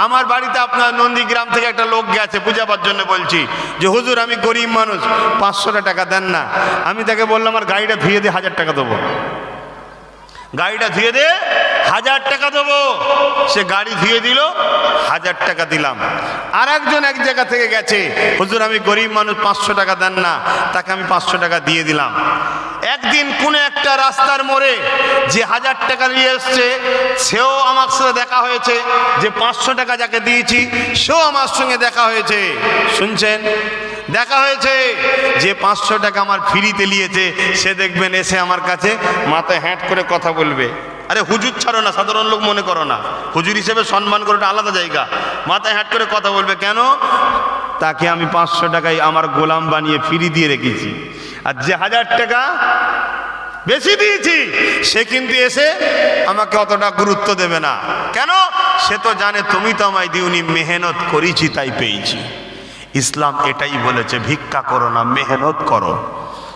আমার বাড়িতে আপনার নন্দীগ্রাম থেকে একটা লোক গেছে, বুঝাবার জন্য বলছি, যে হুজুর আমি গরিব মানুষ, 500 টাকা দেন না। আমি তাকে বললাম আমার গাড়িটা ধুয়ে দিয়ে 1000 টাকা দেবো, গাড়িটা ধুয়ে দে 1000 টাকা দেবো। সে গাড়ি ধুয়ে দিল, 1000 টাকা দিলাম। আর একজন এক জায়গা থেকে গেছে, হুজুর আমি গরিব মানুষ, 500 টাকা দেন না। তাকে আমি 500 টাকা দিয়ে দিলাম। একদিন কোন একটা রাস্তার মোড়ে যে 1000 টাকা নিয়ে এসছে, সেও আমার সাথে দেখা হয়েছে, যে 500 টাকা যাকে দিয়েছি সেও আমার সঙ্গে দেখা হয়েছে। শুনছেন? দেখা হয়েছে। যে 500 টাকা আমার ফ্রিতে নিয়েছে, সে দেখবেন এসে আমার কাছে মাথায় হ্যাঁট করে কথা বলবে। আরে হুজুর ছাড়ো না, সাধারণ লোক মনে করো না, হুজুর হিসেবে সম্মান করে ওটা আলাদা জায়গা। মাথায় হ্যাঁট করে কথা বলবে, কেন? তাকে আমি 500 টাকায় আমার গোলাম বানিয়ে ফ্রি দিয়ে রেখেছি। আর যে 1000 টাকা বেশি দিয়েছি, সে কিন্তু এসে আমাকে অতটা গুরুত্ব দেবে না। কেন? সে তো জানে তুমি তো আমায় দিওনি, মেহনত করেছি তাই পেয়েছি। ইসলাম এটাই বলেছে, ভিক্ষা করো না, মেহনত করো।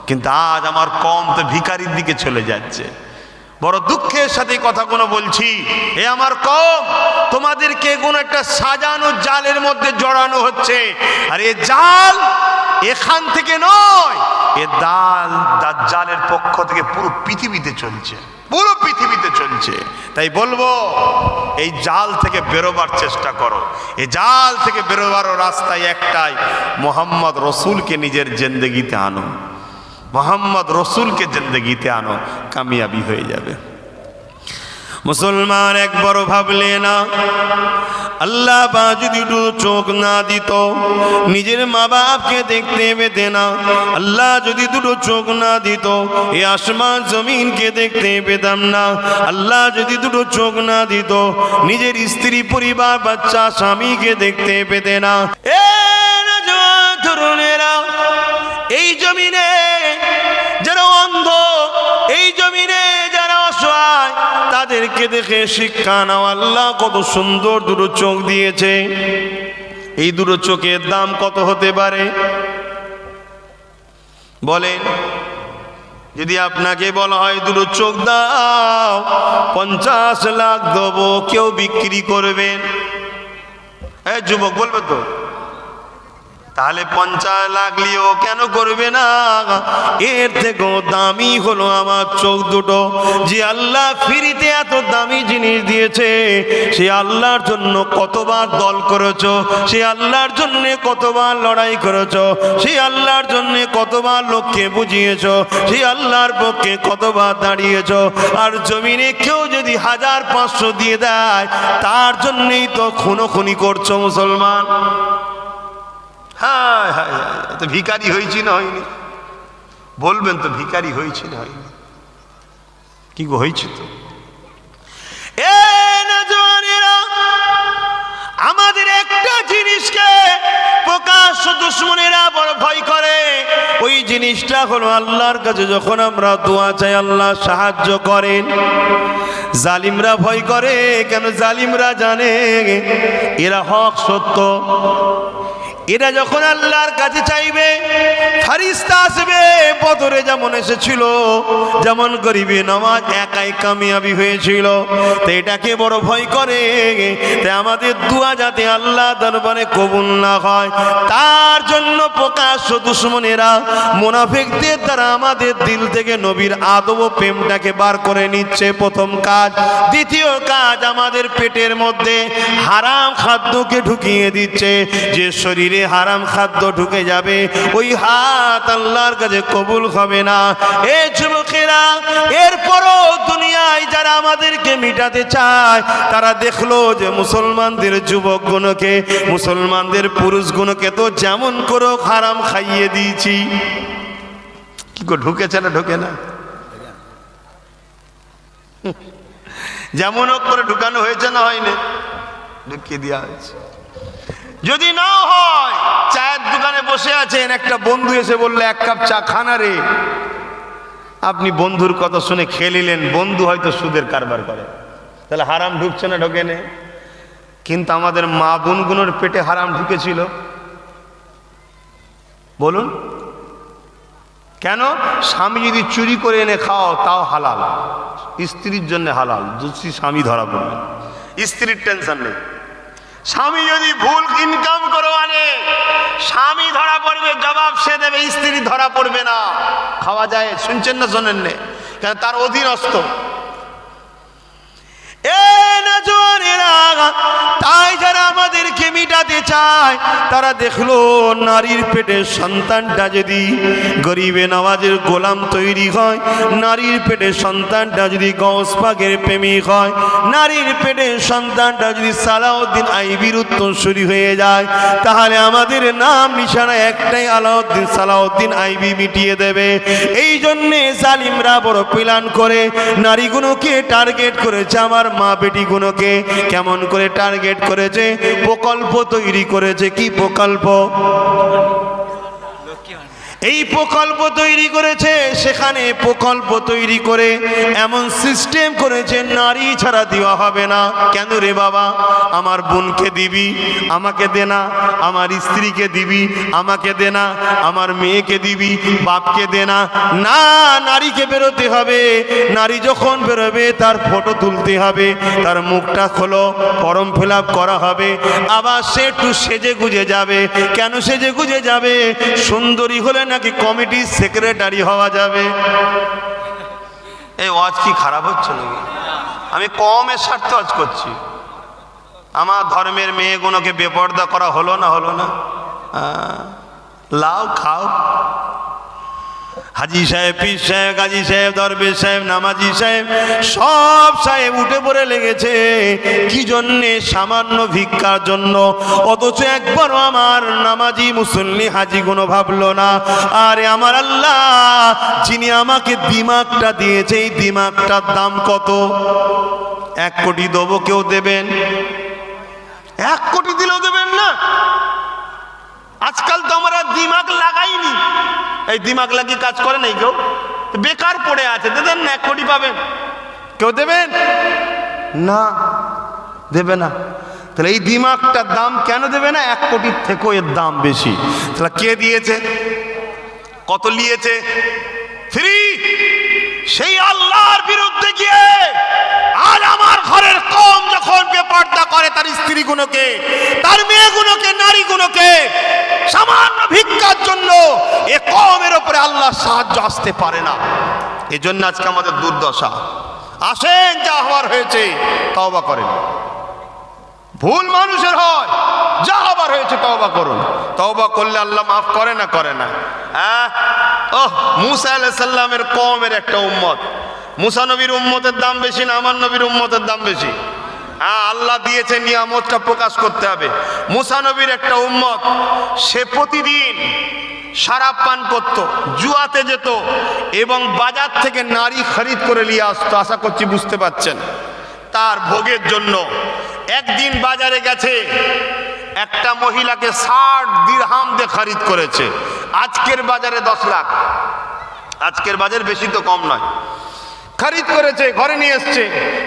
কিন্তু আজ আমার কম তো ভিখারির দিকে চলে যাচ্ছে। বড় দুঃখের সাথে কথাগুলো বলছি, এ আমার কম, তোমাদেরকে কোনো একটা সাজানো জালের মধ্যে জড়ানো হচ্ছে। আর এ জাল এখান থেকে নয়, এ দাজ্জালের পক্ষ থেকে পুরো পৃথিবীতে চলছে, পুরো পৃথিবীতে চলছে। তাই বলবো, এই জাল থেকে বেরোবার চেষ্টা করো। এই জাল থেকে বেরোবার রাস্তায় একটাই, মোহাম্মদ রসুলকে নিজের জিন্দেগিতে আনো, মোহাম্মদ রসুলকে জিন্দেগিতে আনো, কামিয়াবি হয়ে যাবে। মুসলমান একবারও ভাবলে না আল্লাহ বা যদি দুটো চোখ না দিত, নিজের মা বাপকে দেখতে পেতে না। আল্লাহ যদি দুটো চোখ না দিত, এই আসমান জমিনকে দেখতে পেতাম না। আল্লাহ যদি দুটো চোখ না দিত, নিজের স্ত্রী, পরিবার, বাচ্চা, স্বামীকে দেখতে পেতে না। এ নওজোয়ান তরুণেরা, এই জমিনে যারা অন্ধ, এই জমিনে যারা অসহায়, তাদেরকে দেখে শিক্ষা নাও। আল্লাহ কত সুন্দর দুটো চোখ দিয়েছে। এই দুটো চোখের দাম কত হতে পারে বলেন? যদি আপনাকে বলা হয় দুটো চোখ দাও, 50 লাখ দেবো, কেউ বিক্রি করবেন? হ্যাঁ যুবক বলবে তো, তাহলে 50 লাখ নিয়েও কেন করবে না? এর থেকেও দামি হলো আমার চোখ দুটো। যে আল্লাহ ফ্রিতে এত দামি জিনিস দিয়েছে, সে আল্লাহর জন্য কতবার দল করেছো, সে আল্লাহর জন্য কতবার লড়াই করেছো, সে আল্লাহর জন্য কতবার লোককে বুঝিয়েছো, সে আল্লাহর পক্ষে কতবার দাঁড়িয়েছো। আর জমিনে কেউ যদি 1500 দিয়ে দেয়, তার জন্যই তো খুনোখুনি করছো মুসলমান। হ্যাঁ হ্যাঁ, তো ভিখারি হয়েছি না হয়নি? বলবেন তো ভিখারি হয়েছি না হয়নি? কি গো, হয়েছে তো। এ নওজোয়ানেরা, আমাদের একটা জিনিসকে প্রকাশ্য দুশমনেরা বড় ভয় করে। ওই জিনিসটা হলো আল্লাহর কাছে যখন আমরা দোয়া চাই, আল্লাহ সাহায্য করেন। জালিমরা ভয় করে কেন? জালিমরা জানে এরা হক সত্য। এরা যখন আল্লাহর কাছে চাইবে, ফেরেশতা আসবে। বদরে যেমন এসেছিল, যেমন গরিবে নামাজ একাই কামিয়াবি হয়েছিল, তো এটাকে বড় ভয় করে। তাই আমাদের দোয়া যাতে আল্লাহ দরবারে কবুল না হয়, তার জন্য প্রকাশ্য দুশমনেরা, মুনাফিকদের দ্বারা আমাদের দিল থেকে নবীর আদব ও প্রেমটাকে বার করে নিচ্ছে, প্রথম কাজ। দ্বিতীয় কাজ, আমাদের পেটের মধ্যে হারাম খাদ্যকে ঢুকিয়ে দিচ্ছে। যে শরীরে হারাম খাদ্য ঢুকে যাবে, ওই হাত আল্লাহর কাছে কবুল হবে না। এই যুবকেরা, এরপরও দুনিয়ায় যারা আমাদেরকে মিটাতে চায়, তারা দেখলো যে মুসলমানদের যুবকগুলোকে, মুসলমানদের পুরুষগুলোকে তো যেমন করে হারাম খাইয়ে দিয়েছি। কি গো, ঢুকেছে না ঢোকে না? যেমন করে ঢুকানো হয়েছে না হয়নি? ঢুকিয়ে দেওয়া হয়েছে। যদি না হয়, চায়ের দোকানে বসে আছেন, একটা বন্ধু এসে বললো 1 কাপ চা খানা রে, আপনি বন্ধুর কথা শুনে খেয়ে নিলেন। বন্ধু হয়তো সুদের কারবার করে, তাহলে হারাম ঢুকছে না ঢোকে না? কিন্তু আমাদের মা বোনগুলোর পেটে হারাম ঢুকেছিল, বলুন কেন? স্বামী যদি চুরি করে এনে খাও তাও হালাল, স্ত্রীর জন্য হালাল। যদি স্বামী ধরা পড়বে, স্ত্রীর টেনশন নেই। স্বামী যদি ভুল ইনকাম করে আনে, স্বামী ধরা পড়বে, জবাব সে দেবে, স্ত্রী ধরা পড়বে না। খাওয়া যায়, শুনছেন না শোনেন না? কেন? তার অধীনস্থ। তাই যারা আমাদেরকে মিটাতে চায়, তারা দেখলো নারীর পেটে সন্তানটা যদি গরিবে নওয়াজের গোলাম তৈরি হয়, নারীর পেটে সন্তানটা যদি গৌস পাকের প্রেমিক হয়, নারীর পেটে সন্তানটা যদি সালাউদ্দিন আইবির উত্তরসূরি হয়ে যায়, তাহলে আমাদের নাম নিশানা একটাই, আলাউদ্দিন সালাউদ্দিন আইবি মিটিয়ে দেবে। এই জন্যে জালিমরা বড় প্ল্যান করে নারীগুলোকে টার্গেট করেছে। আমার মা বেটিগুলোকে কেমন করে টার্গেট করেছে? প্রকল্প তৈরি করেছে। কি প্রকল্প? এই প্রকল্প তৈরি করেছে। সেখানে প্রকল্প তৈরি করে এমন সিস্টেম করেছে, নারী ছাড়া দেওয়া হবে না। কেন রে বাবা? আমার বোনকে দিবি, আমাকে দে না। আমার স্ত্রীকে দিবি, আমাকে দে না। আমার মেয়েকে দিবি, বাপকে দে না। না, নারীকে বেরোতে হবে। নারী যখন বেরোবে, তার ফটো তুলতে হবে, তার মুখটা খোলো, ফর্ম ফিল আপ করা হবে। আবার সে একটু সেজে গুজে যাবে। কেন সেজে গুজে যাবে? সুন্দরী হলে নাকি কমিটির সেক্রেটারি হওয়া যাবে। এই ওয়াজ কি খারাপ হচ্ছে নাকি? আমি কমের স্বার্থে ওয়াজ করছি। আমার ধর্মের মেয়েগুলোকে বেপর্দা করা হলো না? হলো না? লাও খাও। হাজি সাহেব, পীর সাহেব, গাজী সাহেব, দরবেশ সাহেব, নামাজি সাহেব, সব সাহেব উঠে পড়ে লেগেছে। কি জন্যে? সামান্য ভিক্ষার জন্য। অথচ একবারও আমার নামাজি মুসল্লি হাজি কোনো ভাবলো না, আরে আমার আল্লাহ যিনি আমাকে দিমাগটা দিয়েছে, এই দিমাগটার দাম কত? 1 কোটি দেবো, কেউ দেবেন? 1 কোটি দিলেও দেবেন না। আজকাল তো আমরা দিমাগ লাগাইনি, এই দিমাগ লাগিয়ে কাজ করে নাই কেউ, বেকার পড়ে আছে। দেবেন না? 1 কোটি পাবেন, কেউ দেবেন না? দেবে না। তাহলে এই দিমাগটার দাম কেন দেবে না? 1 কোটির থেকেও এর দাম বেশি। তাহলে কে দিয়েছে? কত নিয়েছে? ফ্রি। সেই আল্লাহর বিরুদ্ধে গিয়ে আজ আমার ঘরের কম যখন বেপর্দা করে তার স্ত্রীগুলোকে, তার মেয়েগুলোকে, নারীগুলোকে সামান্য ভিক্ষার জন্য, এ কমের উপরে আল্লাহর সাহায্য আসতে পারে না। এজন্য আজকে আমাদের দুর্দশা। আসেন, যা হওয়ার হয়েছে তওবা করেন। ভুল মানুষের হয়, যা হবার হয়েছে তওবা করুন। তওবা করলে আল্লাহ মাফ করে না? করে না। মুসা আলাইহিস সালামের কওমের একটা উম্মত। মুসা নবীর উম্মতের দাম বেশি না আমার নবীর উম্মতের দাম বেশি? আল্লাহ দিয়েছে, নিয়ামতটা প্রকাশ করতে হবে। মুসা নবীর একটা উম্মত, সে প্রতিদিন শরাব পান করত, জুয়াতে যেত এবং বাজার থেকে নারী খরিদ করে নিয়ে আসতো। আশা করছি বুঝতে পারছেন। তার ভোগের জন্য একদিন বাজারে গেছে, একটা মহিলাকে 60 দিরহাম দিয়ে খরিদ করেছে। আজকের বাজারে 10 লাখ। আজকের বাজার বেশি তো কম নয়। খরিদ করেছে, ঘরে নিয়ে এসছে।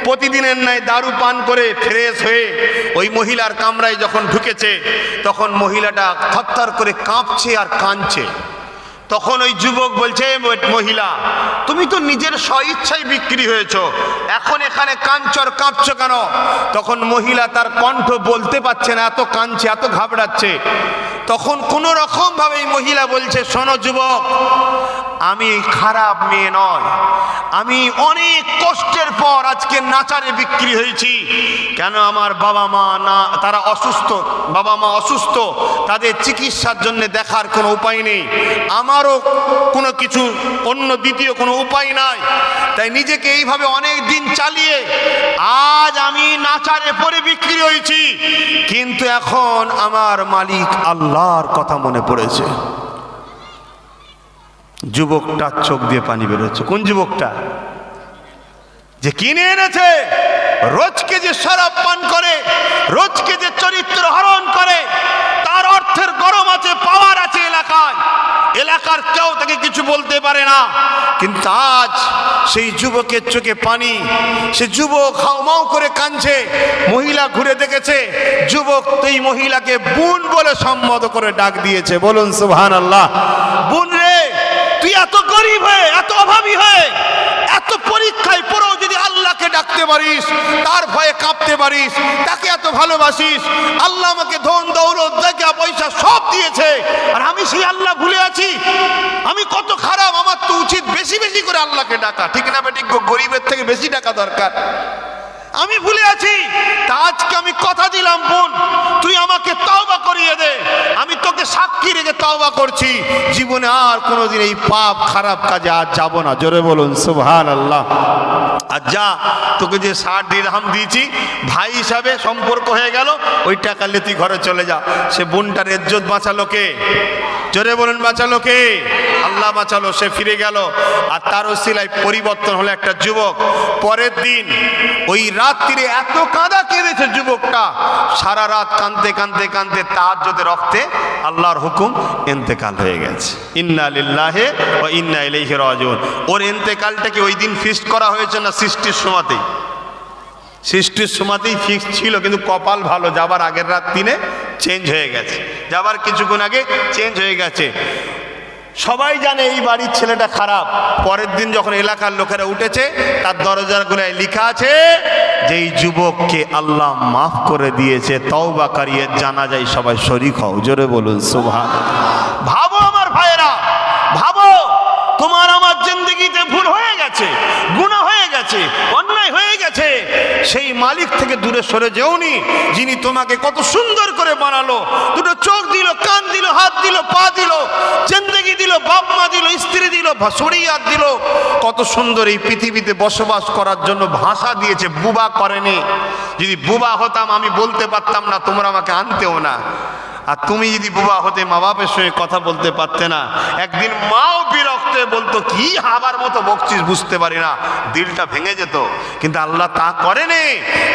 প্রতিদিনের ন্যায় দারু পান করে ফ্রেশ হয়ে ওই মহিলার কামরায় যখন ঢুকেছে, তখন মহিলাটা থরথর করে কাঁপছে আর কাঁদছে। তখন ওই যুবক বলছে, মহিলা তুমি তো নিজের স্বইচ্ছায় বিক্রি হয়েছো, এখন এখানে কাঁদছো, কাঁপছো কেন? তখন মহিলা তার কণ্ঠ বলতে পারছে না, এত কাঁদছে, এত ঘাবড়াচ্ছে। তখন কোন রকম ভাবে এই মহিলা বলছে, শোনো যুবক, আমি খারাপ মেয়ে নয়, আমি অনেক কষ্টের পর আজকে নাচারে বিক্রি হয়েছি। কেন? আমার বাবা মা না, তারা অসুস্থ, বাবা মা অসুস্থ, তাদের চিকিৎসার জন্য দেখার কোনো উপায় নেই, আমারও কোনো কিছু অন্য দ্বিতীয় কোনো উপায় নাই। তাই নিজেকে এইভাবে অনেক দিন চালিয়ে আজ আমি নাচারে পরে বিক্রি হয়েছি। কিন্তু এখন আমার মালিক আল্লাহর কথা মনে পড়েছে। যুবকটার চোখ দিয়ে পানি বেরোচ্ছে। কোন যুবকটা? যে কিনে এনেছে, রোজকে যে শরাব পান করে, রোজকে যে চরিত্র হরণ করে, তার অর্থের গরম আছে, পাওয়ার আছে এলাকায়, এলাকার কেউ তাকে কিছু বলতে পারে না। কিন্তু আজ সেই যুবকের চোখে পানি, সে যুবক হাউমাউ করে কাঁদছে। মহিলা ঘুরে দেখেছে, যুবক এই মহিলাকে বোন বলে সম্বোধন করে ডাক দিয়েছে। বলুন সুবহানাল্লাহ। বোন রে, তুই এত গরিব হয়ে, এত অভাবী হয়ে, এত পরীক্ষায় পড়েও যদি আল্লাহকে ডাকতে পারিস, তার ভয়ে কাঁপতে পারিস, তাকে এত ভালোবাসিস, আল্লাহ আমাকে ধন দৌলত টাকা পয়সা সব দিয়েছে, আর আমি সেই আল্লাহ ভুলে আছি, আমি কত খারাপ। আমার তো উচিত বেশি বেশি করে আল্লাহকে ডাকা, ঠিক না বেঠিক? গরিবের থেকে বেশি টাকা দরকার, আমি ভুলে আছি। তা আজকে আমি কথা দিলাম, বোন তুই আমাকে তওবা করিয়ে দে, আমি তোকে সাক্ষী রেখে তওবা করছি, জীবনে আর কোনোদিন এই পাপ খারাপ কাজে আর যাব না। জোরে বলুন সুবহানাল্লাহ। আর যা, তোকে যে 60 দিরহাম দিয়েছি, ভাই হিসাবে সম্পর্ক হয়ে গেল, ওই টাকা নিয়ে তুই ঘরে চলে যা। সে বোনটার ইজ্জত বাঁচালো কে? জোরে বলুন, বাঁচালো কে? আল্লাহ বাঁচালো। সে ফিরে গেল, আর তার ওসিলায় পরিবর্তন হলো একটা যুবক। পরের দিন ওই রাত্রিরে এত কাঁদা কেঁদেছে যুবকটা, সারা রাত কাঁদতে কাঁদতে কাঁদতে তাহাজ্জুদের রক্তে আল্লাহর হুকুম ইন্তেকাল হয়ে গেছে। ইন্না লিল্লাহি ওয়া ইন্না ইলাইহি রাজিউন। ওর ইন্তেকালটা কি ওই দিন ফিক্সড করা হয়েছে না সৃষ্টির সময়তেই? সৃষ্টির সময়তেই ফিক্স ছিল, কিন্তু কপাল ভালো, যাবার আগের রাত দিনে চেঞ্জ হয়ে গেছে, যাবার কিছুক্ষণ আগে চেঞ্জ হয়ে গেছে। সবাই জানে এই বাড়ির ছেলেটা খারাপ। পরের দিন যখন এলাকার লোকেরা উঠেছে, তার দরজাগুলোয় লেখা আছে যে এই যুবককে আল্লাহ মাফ করে দিয়েছে, তওবা করিয়ে জানাজায় সবাই শরীক হও। জোরে বলুন সুবহানাল্লাহ। ভাবো আমার ভাইয়েরা, ভাবো তোমার আমার জিন্দেগিতে ভুল হয়ে গেছে, গুনাহ হয়ে গেছে, অন্যায় হয়ে গেছে, সেই মালিক থেকে দূরে সরে যেওনি, যিনি তোমাকে কত সুন্দর করে বানালো, দুটো চোখ দিল, কান দিল, হাত দিল, পা দিল, জিন্দেগি দিল, বাপ মা দিল, স্ত্রী দিল, শরীয়ত দিল, কত সুন্দর এই পৃথিবীতে বসবাস করার জন্য ভাষা দিয়েছে, বুবা করেনি। যদি বুবা হতাম আমি বলতে পারতাম না, তোমরা আমাকে আনতেও না। আর তুমি যদি বুবা হতে মা বাপের সঙ্গে কথা বলতে পারতে না, একদিন মাও বিরক্ত হয়ে বলতো কি হাবার মতো বকছিস, বুঝতে পারি না, দিলটা ভেঙে যেত। কিন্তু আল্লাহ তা করেনি।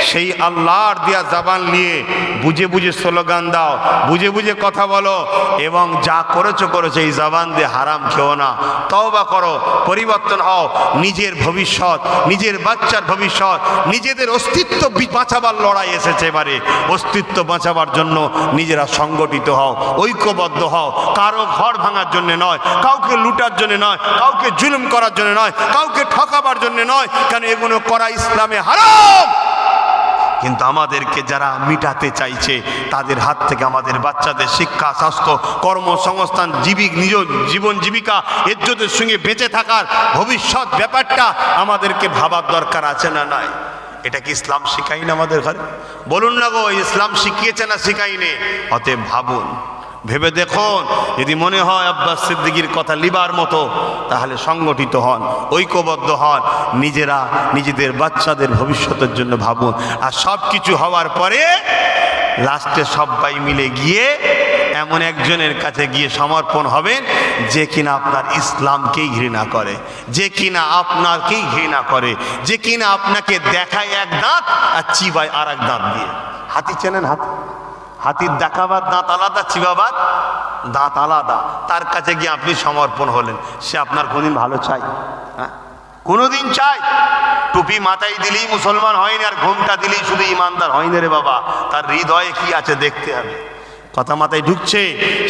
সেই আল্লাহর দেয়া জবান নিয়ে বুঝে বুঝে স্লোগান দাও, বুঝে বুঝে কথা বলো, এবং যা করেছো করেছো, এই জবান দিয়ে হারাম খেও না। তওবা করো, পরিবর্তন হও। নিজের ভবিষ্যৎ, নিজের বাচ্চার ভবিষ্যৎ, নিজেদের অস্তিত্ব বাঁচাবার লড়াই এসেছে এবারে। অস্তিত্ব বাঁচাবার জন্য নিজেরা সংগঠিত হও, ঐক্যবদ্ধ হও। কারো ঘর ভাঙার জন্য নয়, কাউকে লুটার জন্য নয়, কাউকে জুলুম করার জন্য নয়, কাউকে ঠকাবার জন্য নয়, কেন এগুলো করা ইসলামে হারাম। কিন্তু আমাদেরকে যারা মিটাতে চাইছে, তাদের হাত থেকে আমাদের বাচ্চাদের শিক্ষা, স্বাস্থ্য, কর্মসংস্থান, নিজ জীবন জীবিকা, ইজ্জতের সঙ্গে বেঁচে থাকার ভবিষ্যৎ ব্যাপারটা আমাদেরকে ভাবার দরকার আছে না নাই? এটা কি ইসলাম শিখাই না আমাদের ঘরে? বলুন না গো, ইসলাম শিখিয়েছে না শিখাইনি? অতএব ভাবুন, ভেবে দেখুন। যদি মনে হয় আব্বাস সিদ্দিকীর কথা লিবার মতো, তাহলে সংগঠিত হন, ঐক্যবদ্ধ হন, নিজেরা নিজেদের বাচ্চাদের ভবিষ্যতের জন্য ভাবুন। আর সব কিছু হওয়ার পরে লাস্টে সবাই মিলে গিয়ে এমন একজনের কাছে গিয়ে সমর্পণ হবেন, যে কিনা আপনার ইসলামকেই ঘৃণা করে, যে কিনা আপনাকেই ঘৃণা করে, যে কিনা আপনাকে দেখায় এক দাঁত আর চিবায় আর এক দাঁত দিয়ে। হাতি চেনেন? হাতির দেখাবার দাঁত আলাদা, চিবাবার দাঁত আলাদা। তার কাছে গিয়ে আপনি সমর্পণ হলেন, সে আপনার কোনদিন ভালো চাই? হ্যাঁ, কোনোদিন চাই? টুপি মাথায় দিলেই মুসলমান হয়নি, আর ঘোমটা দিলেই শুধু ইমানদার হয়নি রে বাবা। তার হৃদয়ে কি আছে দেখতে হবে। কথা মাথায় ঢুকছে?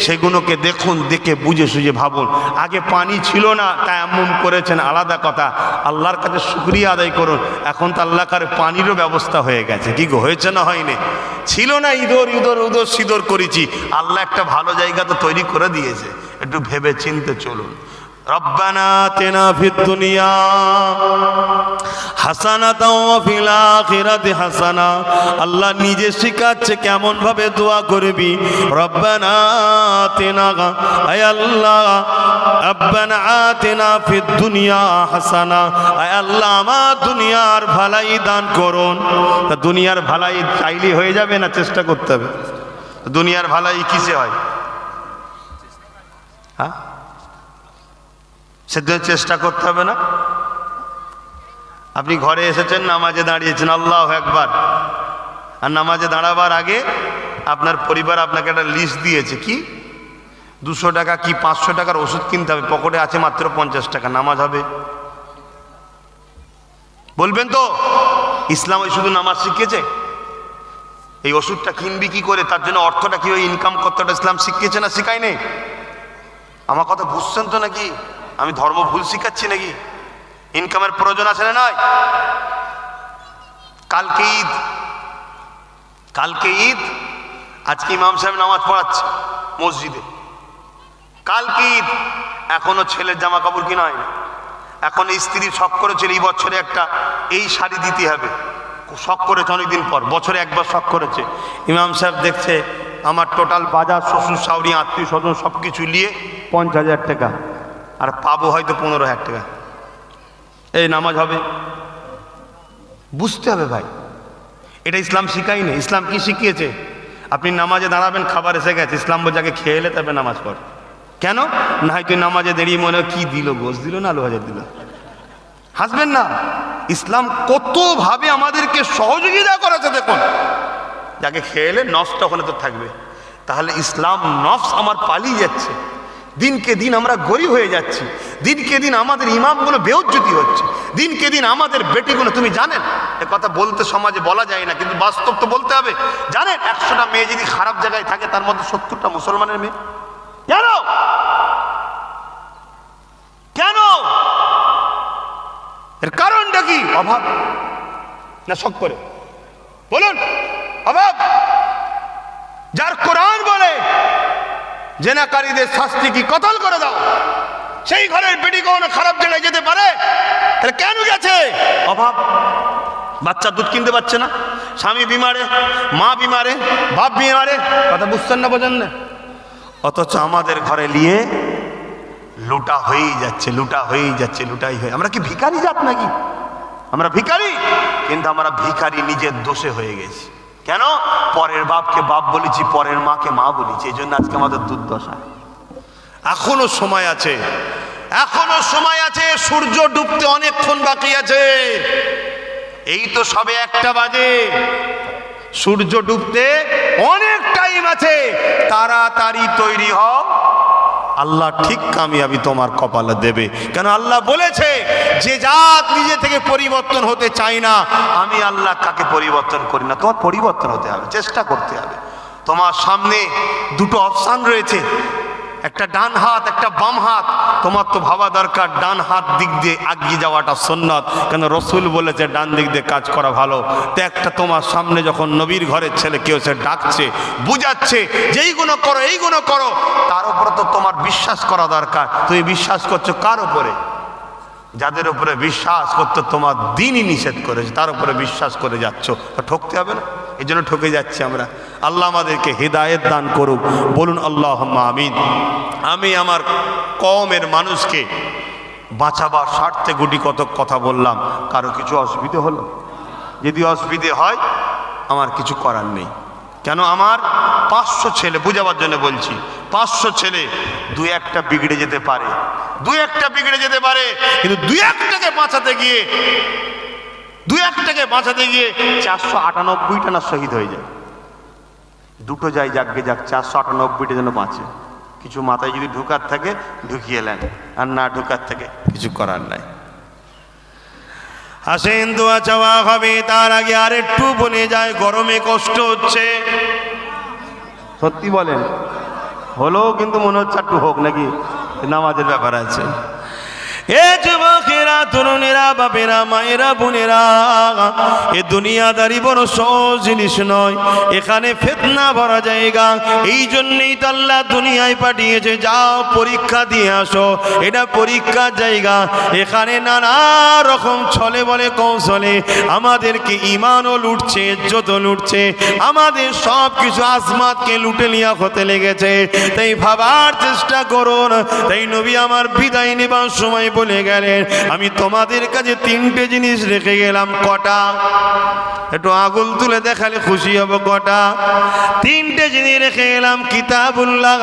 সেগুলোকে দেখুন, দেখে বুঝে সুঝে ভাবুন। আগে পানি ছিল না, তাই এমন করেছেন, আলাদা কথা। আল্লাহর কাছে শুকরিয়া আদায় করুন, এখন তো আল্লাহ কারে পানিরও ব্যবস্থা হয়ে গেছে। কি গো, হয়েছে না হয়নি? ছিল না, ইদর ইদর উদর সিদর করেছি, আল্লাহ একটা ভালো জায়গা তো তৈরি করে দিয়েছে। একটু ভেবে চিনতে চলুন। রব্বানা আতিনা ফিদ দুনিয়া হাসানাতাও ওয়া ফিল আখিরাতি হাসানা। আল্লাহ নিজে শিখাচ্ছে কেমন ভাবে দোয়া করবি। রব্বানা আতিনা, আয় আল্লাহ, রব্বানা আতিনা ফিদ দুনিয়া হাসানা, আয় আল্লাহ আমার দুনিয়ার ভালাই দান করুন। তা দুনিয়ার ভালাই চাইলে হয়ে যাবে না? চেষ্টা করতে হবে। দুনিয়ার ভালাই কিসে হয়? হ্যাঁ, সেদিন চেষ্টা করতে হবে না? আপনি ঘরে এসেছেন, নামাজে দাঁড়িয়েছেন, আল্লাহু আকবার, আর নামাজে দাঁড়াবার আগে আপনার পরিবার আপনাকে একটা লিস্ট দিয়েছে, কি 200 টাকা কি 500 টাকার ওষুধ কিনতে হবে, পকেটে আছে মাত্র 50 টাকা, নামাজ হবে? বলবেন তো ইসলাম ওই শুধু নামাজ শিখিয়েছে? এই ওষুধটা কিনবি কি করে, তার জন্য অর্থটা কিভাবে ইনকাম করতে হবে, ইসলাম শিখিয়েছে না শিখায় নেই? আমার কথা বুঝছেন তো নাকি? আমি ধর্ম ভুল শিখাচ্ছি নাকি? ইনকামের প্রয়োজন আছে না নাই? কালকে ঈদ, কালকে ঈদ, আজকে ইমাম সাহেব নামাজ পড়াচ্ছে মসজিদে। কালকে ঈদ, এখনো ছেলের জামা কাপড় কিনা হয়নি, এখন স্ত্রী শখ করেছিল এই বছরে একটা এই শাড়ি দিতে হবে, শখ করেছে অনেকদিন পর, বছরে একবার শখ করেছে। ইমাম সাহেব দেখছে আমার টোটাল বাজার, শ্বশুর শাশুড়ি, আত্মীয় স্বজন সব কিছু নিয়ে 50,000 টাকা, আর পাবো হয়তো 15,000 টাকা, এই নামাজ হবে? বুঝতে হবে ভাই, এটা ইসলাম শিখাই নেই। ইসলাম কি শিখিয়েছে? আপনি নামাজে দাঁড়াবেন, খাবার এসে গেছে, ইসলাম বলছে আগে খেয়ে এলে তবে নামাজ পড়। কেন না? হয়তো নামাজে দাঁড়িয়ে মনে হয় কি দিল, গোশ দিল না আলু ভাজা দিল, হাসবেন না। ইসলাম কতভাবে আমাদেরকে সহযোগিতা করেছে দেখুন। যাকে খেয়ে এলে নফসটা ওখানে তো থাকবে। তাহলে ইসলাম নফস আমার পালিয়ে যাচ্ছে, দিনকে দিন আমরা গরিব হয়ে যাচ্ছি, দিনকে দিন আমাদের ইমামগুলো বেউজ্জতি হচ্ছে, দিনকে দিন আমাদের বেটিগুলো, তুমি জানেন এ কথা বলতে সমাজে বলা যায় না, কিন্তু বাস্তব তো বলতে হবে। জানেন 100টা মেয়ে যদি খারাপ জায়গায় থাকে, তার মধ্যে 70টা মুসলমানের মেয়ে। কেন? কেন? এর কারণটা কি? অভাব না শখ করে? বলুন, অভাব। যার কোরআন বলে জেনাকারীদের শাস্তি কি, কতল করে দাও, সেই ঘরের বেটি কখনো খারাপ জায়গায় যেতে পারে? তাহলে কেন গেছে? অভাব। বাচ্চা দুধ কিনতে পারছে না, স্বামী বিমারে, মা বিমারে, বাপ বিমারে, কথা বুঝছেন না, বোঝেন না? অথচ আমাদের ঘরে নিয়ে লুটা হয়েই যাচ্ছে, লুটা হয়েই যাচ্ছে, লুটাই হয়ে। আমরা কি ভিখারি জাত নাকি? আমরা ভিখারি, কিন্তু আমরা ভিখারি নিজের দোষে হয়ে গেছি। কেন? পরের বাপকে বাপ বলেছি, পরের মাকে মা বলেছি, এই জন্য আজকে আমাদের দুর্দশা। এখনো সময় আছে, এখনো সময় আছে, সূর্য ডুবতে অনেকক্ষণ বাকি আছে। এই তো সবে 1টা বাজে, সূর্য ডুবতে অনেক টাইম আছে, তাড়াতাড়ি তৈরি হও, আল্লাহ ঠিক কামিয়াবি তোমার কপালে দেবে। কেন আল্লাহ বলেছে যে জাত নিজে থেকে পরিবর্তন হতে চায় না, আমি আল্লাহ কাকে পরিবর্তন করি না। তোমার পরিবর্তন হতে হবে, চেষ্টা করতে হবে। তোমার সামনে দুটো অপশান রয়েছে, একটা ডান হাত, একটা বাম হাত। তোমার তো ভাবা দরকার ডান হাত দিক দিয়ে এগিয়ে যাওয়াটা সুন্নাত, কেন রসুল বলেছে ডান দিক দিয়ে কাজ করা ভালো। তো একটা তোমার সামনে যখন নবীর ঘরের ছেলে কেউ সে ডাকছে, বুঝাচ্ছে যে এইগুলো করো, এইগুলো করো, তার উপরে তো তোমার বিশ্বাস করা দরকার। তুমি বিশ্বাস করছো কার উপরে? যাদের উপরে বিশ্বাস করতে তোমার দিনই নিষেধ করেছে, তার উপরে বিশ্বাস করে যাচ্ছ, তা ঠকতে হবে না? এই জন্য ঠকে যাচ্ছি আমরা। আল্লাহ আমাদেরকে হেদায়েত দান করুক, বলুন আল্লাহুম্মা আমিন। আমি আমার কওমের মানুষকে বাঁচাবার স্বার্থে গুটি কতক কথা বললাম, কারো কিছু অসুবিধে হলো? যদি অসুবিধে হয় আমার কিছু করার নেই। কেন? আমার 500 ছেলে, বুঝাবার জন্য বলছি, 500 ছেলে 2-1টা বিগড়ে যেতে পারে, 2-1টা বিগড়ে যেতে পারে, কিন্তু 2-1টাকে বাঁচাতে গিয়ে 498টা না শহীদ হয়ে যায়। দুটো যাই, যাকগে যাক, 498টা যেন বাঁচে। কিছু মাথায় যদি ঢুকার থাকে ঢুকিয়ে নেন, আর না ঢুকার থাকে কিছু করার নাই। আসেন দোয়া চাওয়া হবে, তার আগে আর একটু বনে যায়, গরমে কষ্ট হচ্ছে। সত্যি বলেন, হলেও কিন্তু মনে হচ্ছে একটু হোক নাকি, নামাজের ব্যাপার আছে। এ যুবকেরা, তরুণেরা, বাপেরা, মায়েরা, বোনেরা, এ দুনিয়াদারি বড় সহজ জিনিস নয়, এখানে ফিতনা ভরা জায়গা। এই জন্যই তো আল্লাহ দুনিয়ায় পাঠিয়েছে, যাও পরীক্ষা দিয়ে আসো। এটা পরীক্ষার জায়গা, এখানে নানা রকম ছলে বলে কৌশলে আমাদেরকে ইমানও লুটছে, ইজ্জতও লুটছে, আমাদের সব কিছু আসমাতকে লুটে নেওয়া হতে লেগেছে। তাই ভাবার চেষ্টা করুন। তাই নবী আমার বিদায় নেবার সময় বলে গেলেন, আমি তোমাদের কাছে 3টে জিনিস রেখে গেলাম। কটা? একটু আগুন তুলে দেখালে খুশি হব। কটা? 3টে জিনিস রেখে গেলাম। কিতাবুল্লাহ,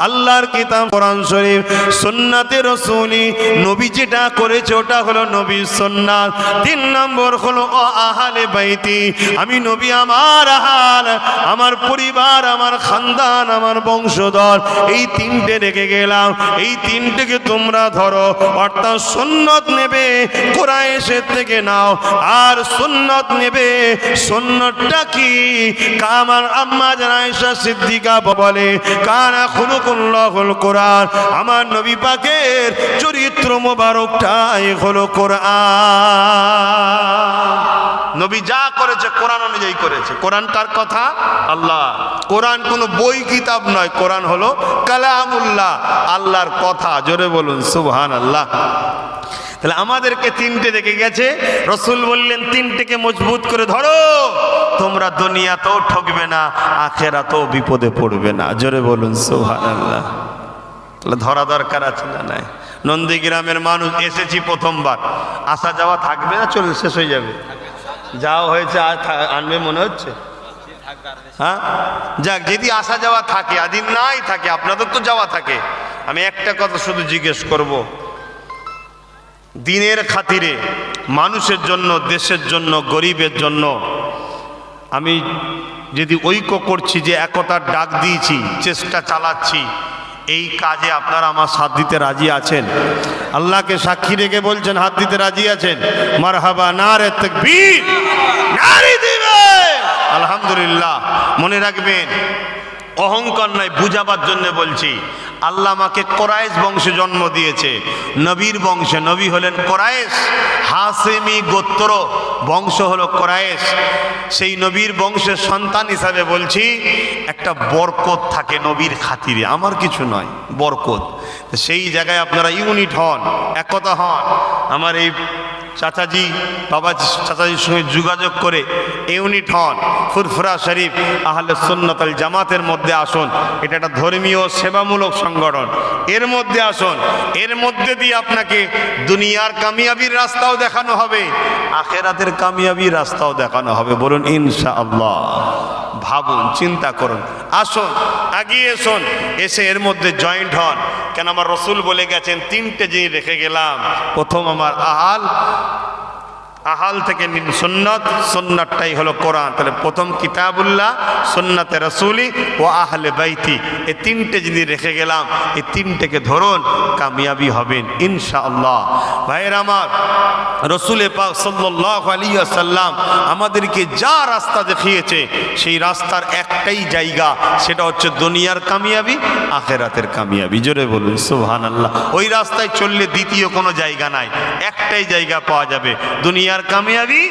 আল্লাহর কিতাব কোরআন শরীফ, সুন্নাতে রাসূলি, নবী যেটা করেছে ওটা হলো নবীর সুন্নাত। 3 নম্বর হলো আহলে বাইতি, আমি নবী, আমার আহাল, আমার পরিবার, আমার খানদান, আমার বংশধর, এই 3টে রেখে গেলাম। এই 3টেকে তোমরা ধরো, অর্থাৎ সুন্নত নেবে কুরাইশের থেকে নাও, আর সুন্নত নেবে। সুন্নতটা কি? আমার আম্মা জান আয়েশা সিদ্দিকা বলে, কানা খুলুকুল্লাহুল কোরআন, আমার নবী পাকের চরিত্র মোবারকটাই হলো কোরআন। নবী যা করেছে কোরআন অনুযায়ী করেছে। কোরআন কার কথা? আল্লাহ। কোরআন কোনো বই কিতাব নয়, কোরআন হলো কালামুল্লাহ, আল্লাহর কথা। জোরে বলুন সুবহানাল্লাহ। তাহলে আমাদেরকে 3টে দেখে গেছে, রসুল বললেন 3টেকে মজবুত করে ধরো, তোমরা দুনিয়াতেও ঠকবে না, আখেরাতেও বিপদে পড়বে না। জোরে বলুন সুবহানাল্লাহ। তাহলে ধরা দরকার আছে না নাই? নন্দীগ্রামের মানুষ এসেছি প্রথমবার, আসা যাওয়া থাকবে না, চলে শেষ হয়ে যাবে? যাওয়া হয়েছে, আর আনবে মনে হচ্ছে? হ্যাঁ, যাক, যদি আসা যাওয়া থাকে, আদিন নাই থাকে, আপনাদের তো যাওয়া থাকে। আমি একটা কথা শুধু জিজ্ঞেস করব, দিনের খাতিরে, মানুষের জন্য, দেশের জন্য, গরিবের জন্য আমি যদি ঐক্য করছি, যে একতার ডাক দিয়েছি, চেষ্টা চালাচ্ছি, এই কাজে আপনারা আমার সাথ দিতে রাজি আছেন? আল্লাহকে সাক্ষী রেখে বলছেন হাত দিতে রাজি আছেন? মারহাবা, নারে তাকবীর, নারে দিবেন, আলহামদুলিল্লাহ। মনে রাখবেন, অহংকার নয়, বুঝাবার জন্য বলছি। আল্লাহ আমাকে কোরাইশ বংশে জন্ম দিয়েছে, নবীর বংশে। নবী হলেন কোরাইশ, হাসেমি গোত্র বংশ হলো কোরাইশ। সেই নবীর বংশের সন্তান হিসাবে বলছি, একটা বরকত থাকে নবীর খাতিরে, আমার কিছু নয়, বরকত। সেই জায়গায় আপনারা ইউনিট হন, একতা হন। আমার এই চাচাজি বাবা চাচাজির সঙ্গে যোগাযোগ করে ইউনিট হন, ফুরফুরা শরীফ আহলে সুন্নাত ওয়াল জামাতের মধ্যে আসুন। এটা একটা ধর্মীয় সেবামূলক সংগঠন, এর মধ্যে আসুন। এর মধ্যে দিয়ে আপনাকে দুনিয়ার কামিয়াবির রাস্তাও দেখানো হবে, আখেরাতের কামিয়াবির রাস্তাও দেখানো হবে। বলুন ইনশাআল্লাহ। ভাবুন, চিন্তা করুন, আসুন, এগিয়ে এসুন, এসে এর মধ্যে জয়েন্ট হন। কেন আমার রসুল বলে গেছেন তিনটে জিনিস রেখে গেলাম। প্রথম আমার আহাল থেকে নিন সুন্নত, সুন্নতটাই হলো কোরআন। তাহলে প্রথম কিতাবুল্লাহ, সুন্নতে রাসূলি ও আহলে বাইতি, এই তিনটে জিনিস রেখে গেলাম। এই তিনটেকে ধরুন, কামিয়াবি হবেন ইনশাআল্লাহ। ভাইয়ের আমার, রসুলে পাক সাল্লাল্লাহু আলাইহি ওয়াসাল্লাম আমাদেরকে যা রাস্তা দেখিয়েছে, সেই রাস্তার একটাই জায়গা, সেটা হচ্ছে দুনিয়ার কামিয়াবি, আখেরাতের কামিয়াবি। জোরে বলুন সুবহানাল্লাহ। ওই রাস্তায় চললে দ্বিতীয় কোনো জায়গা নাই, একটাই জায়গা পাওয়া যাবে, দুনিয়ার কামিয়াবি,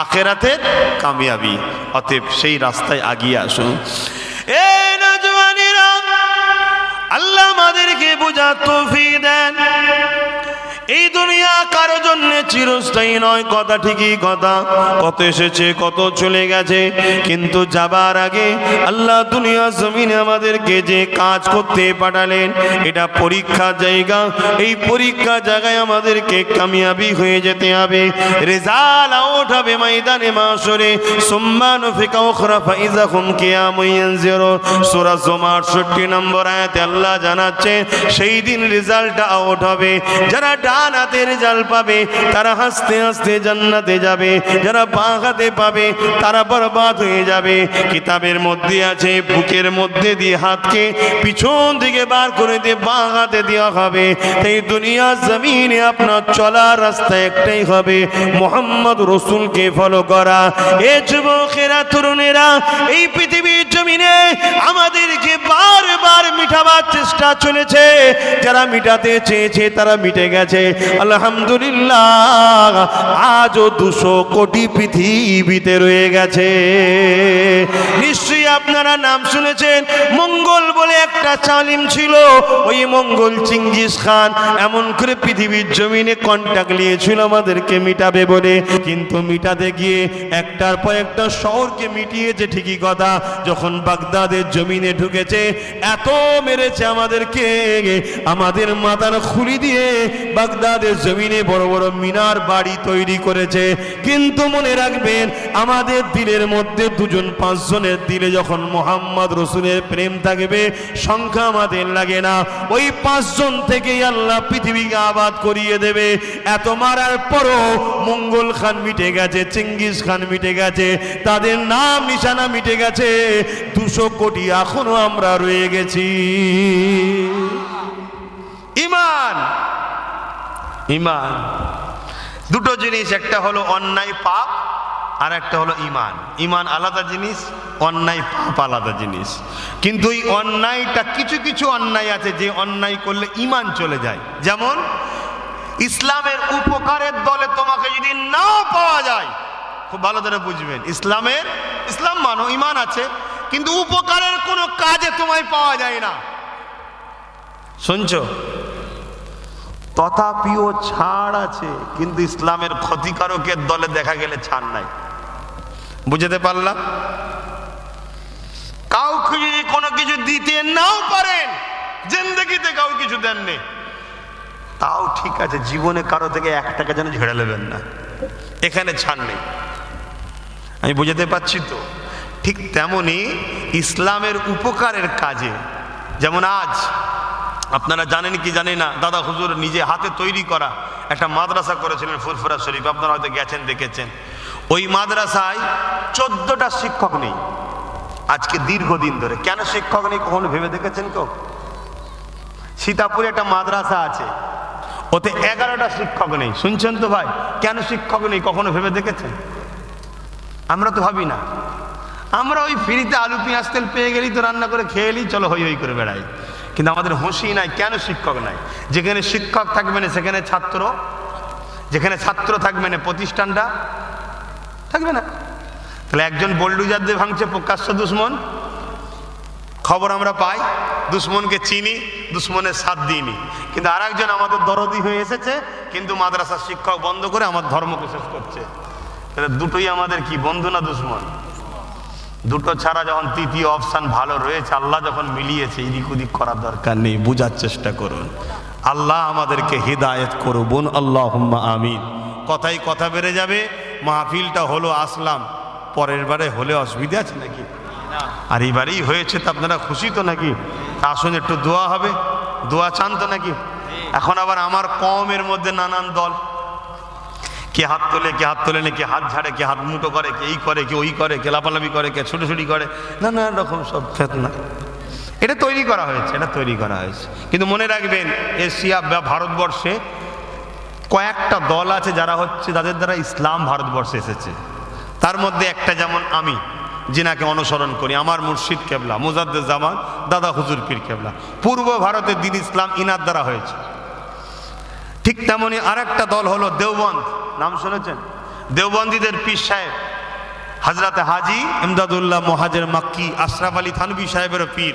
আখেরাতের কামিয়াবি। অতএব সেই রাস্তায় আগিয়ে আসুন। এই নওজওয়ানেরা, আল্লাহ আমাদেরকে বোঝার তৌফিক দেন। এই দুনিয়া কারো জন্য চিরস্থায়ী নয়, কথা ঠিকই কথা। কত এসেছে, কত চলে গেছে, কিন্তু যাবার আগে আল্লাহ দুনিয়া জমিনে আমাদেরকে যে কাজ করতে পাঠালেন, এটা পরীক্ষা জায়গা। এই পরীক্ষা জায়গায় আমাদেরকে কামিয়াবি হয়ে যেতে হবে। রেজাল্ট আউট হবে ময়দানে মাশরে। সুম্মা নুফিকা উখরা ফাইযা হুম কিয়ামুন ইয়ানজিরুন। সূরা জুমার 68 নম্বর আয়াতে আল্লাহ জানাচ্ছে সেই দিন রেজাল্টটা আউট হবে। যারা ডানাতে রেজাল্ট পাবে তারা হাসতে হাসতে জান্নাতে যাবে, যারা বাঁ হাতে পাবে তারা বরবাদ হয়ে যাবে। কিতাবের মধ্যে আছে বুকের মধ্যে দিয়ে হাতকে পিছন দিকে বার করে দিয়ে বাঁ হাতে দেওয়া হবে। এই দুনিয়া জমিনে আপনার চলার রাস্তা একটাই হবে, মুহাম্মদ রসুলকে ফলো করা। এ যুবকেরা, তরুণেরা, এই পৃথিবীর জমিনে আমাদেরকে বারবার মিটাবার চেষ্টা চলেছে। যারা মিটাতে চেয়েছে তারা মিটে গেছে আলহামদুলিল্লাহ। আজও 200 কোটি পৃথিবীতে রয়ে গেছে। নিশ্চয়ই আপনারা নাম শুনেছেন, মঙ্গল বলে একটা জালিম ছিল। ওই মঙ্গল চেঙ্গিস খান এমন করে পৃথিবীর জমিনে কন্টাক্ট নিয়েছিল আমাদেরকে মিটাবে বলে, কিন্তু মিটাতে গিয়ে একটার পর একটা শহরকে মিটিয়েছে ঠিকই কথা। যখন বাগদাদের জমিনে ঢুকেছে, এত মেরেছে আমাদেরকে, আমাদের মাথার খুলি দিয়ে বাগদাদের জমিনে বড় বড় মিনার বাড়ি তৈরি করেছে। কিন্তু মনে রাখবেন, আমাদের দিলের মধ্যে 2-5 জনের দিলে যখন মোহাম্মদ রসুলের প্রেম থাকবে, সংখ্যা আমাদের লাগে না। ওই 5 জন থেকেই আল্লাহ পৃথিবীকে আবাদ করিয়ে দেবে। এত মারার পরও মঙ্গল খান মিটে গেছে, চেঙ্গিস খান মিটে গেছে, তাদের নাম নিশানা মিটে গেছে। 200 কোটি এখনো আমরা রয়ে গেছি। ইমান, ইমান দুটো জিনিস, একটা হলো অন্যায় পাপ, আর একটা হলো ইমান। ইমান আলাদা জিনিস, অন্যায় পাপ আলাদা জিনিস। কিন্তু এই অন্যায়টা, কিছু কিছু অন্যায় আছে যে অন্যায় করলে ইমান চলে যায়। যেমন ইসলামের উপকারের দলে তোমাকে যদি নাও পাওয়া যায়, খুব ভালো করে বুঝবেন, ইসলাম মানো, ইমান আছে, কিন্তু উপকারের কোনো কাজে তোমায় পাওয়া যায় না। শুনছো? তথাপিও ছাড় আছে, কিন্তু ইসলামের ক্ষতিকারকের দলে দেখা গেলে ছাড় নাই। বুঝতে পারলাম? কাউকে যদি কোনো কিছু দিতে নাও পারেন, জিন্দেগিতে কাউ কিছু দেননি, তাও ঠিক আছে, জীবনে কারো থেকে 1 টাকা যেন ঝেড়ে নেবেন না, এখানে ছাড় নেই। আমি বুঝতে পারছি তো? ঠিক তেমনি ইসলামের উপকারের কাজে, যেমন আজ আপনারা জানেন কি জানেন না, দাদা হুজুর নিজে হাতে তৈরি করা একটা মাদ্রাসা করেছিলেন ফুরফুরা শরীফ, আপনারা হয়তো গেছেন, দেখেছেন। ওই মাদ্রাসায় 14টা শিক্ষক নেই আজকে দীর্ঘদিন ধরে। কেন শিক্ষক নেই কখনো ভেবে দেখেছেন কেউ? সীতাপুরে একটা মাদ্রাসা আছে, ওতে 11টা শিক্ষক নেই। শুনছেন তো ভাই? কেন শিক্ষক নেই কখনো ভেবে দেখেছেন? আমরা তো ভাবি না। আমরা ওই ফ্রিতে আলু পেঁয়াজ তেল পেয়ে গেলেই তো রান্না করে খেয়ে এলি, চলো হই হই করে বেড়াই। কিন্তু আমাদের হুঁশি নাই, কেন শিক্ষক নাই? যেখানে শিক্ষক থাকবে না সেখানে ছাত্র, যেখানে ছাত্র থাকবে না প্রতিষ্ঠানটা থাকবে না। তাহলে একজন বোল্ডুজার দিয়ে ভাঙছে প্রকাশ্য দুশ্মন, খবর আমরা পাই, দুশ্মনকে চিনি, দুশ্মনের সাথ দিইনি। কিন্তু আর একজন আমাদের দরদি হয়ে এসেছে, কিন্তু মাদ্রাসার শিক্ষক বন্ধ করে আমার ধর্মকে শেষ করছে। তাহলে দুটোই আমাদের কি, বন্ধু না দুশ্মন? দুটো ছাড়া যখন তৃতীয় অপশান ভালো রয়েছে, আল্লাহ যখন মিলিয়েছে, এদিক ওদিক করার দরকার নেই। বুঝার চেষ্টা করুন। আল্লাহ আমাদেরকে হিদায়েত করুন, আল্লাহুম্মা আমিন। কথাই কথা বেড়ে যাবে। মাহফিলটা হলো, আসলাম, পরের বারে হলে অসুবিধা আছে নাকি? আর এইবারেই হয়েছে, তো আপনারা খুশি তো নাকি? আসুন একটু দোয়া হবে, দোয়া চান তো নাকি? এখন আবার আমার কওমের মধ্যে নানান দল, কে হাত তোলে, কে হাত তোলে না, কে হাত ঝাড়ে, কে হাত মুঠো করে, কে এই করে, কে ওই করে, কে লাফালাফি করে, কে ছুটোছুটি করে, নানা রকম সব ফেতনা। এটা তৈরি করা হয়েছে, এটা তৈরি করা হয়েছে। কিন্তু মনে রাখবেন, এশিয়া বা ভারতবর্ষে কয়েকটা দল আছে যারা হচ্ছে, যাদের দ্বারা ইসলাম ভারতবর্ষে এসেছে। তার মধ্যে একটা যেমন আমি, যিনাকে অনুসরণ করি, আমার মুর্শিদ কেবলা মুজাদ্দেদ জামান দাদা হুজুর পীর কেবলা, পূর্ব ভারতের দিন ইসলাম ইনার দ্বারা হয়েছে। ঠিক তেমনি আর একটা দল হলো দেওবন্দ, নাম শুনেছেন? দেওবন্দীদের পীর সাহেব হজরত হাজি ইমদাদুল্লাহ মুহাজির মাক্কি, আশরাফ আলী থানভী সাহেবেরও পীর,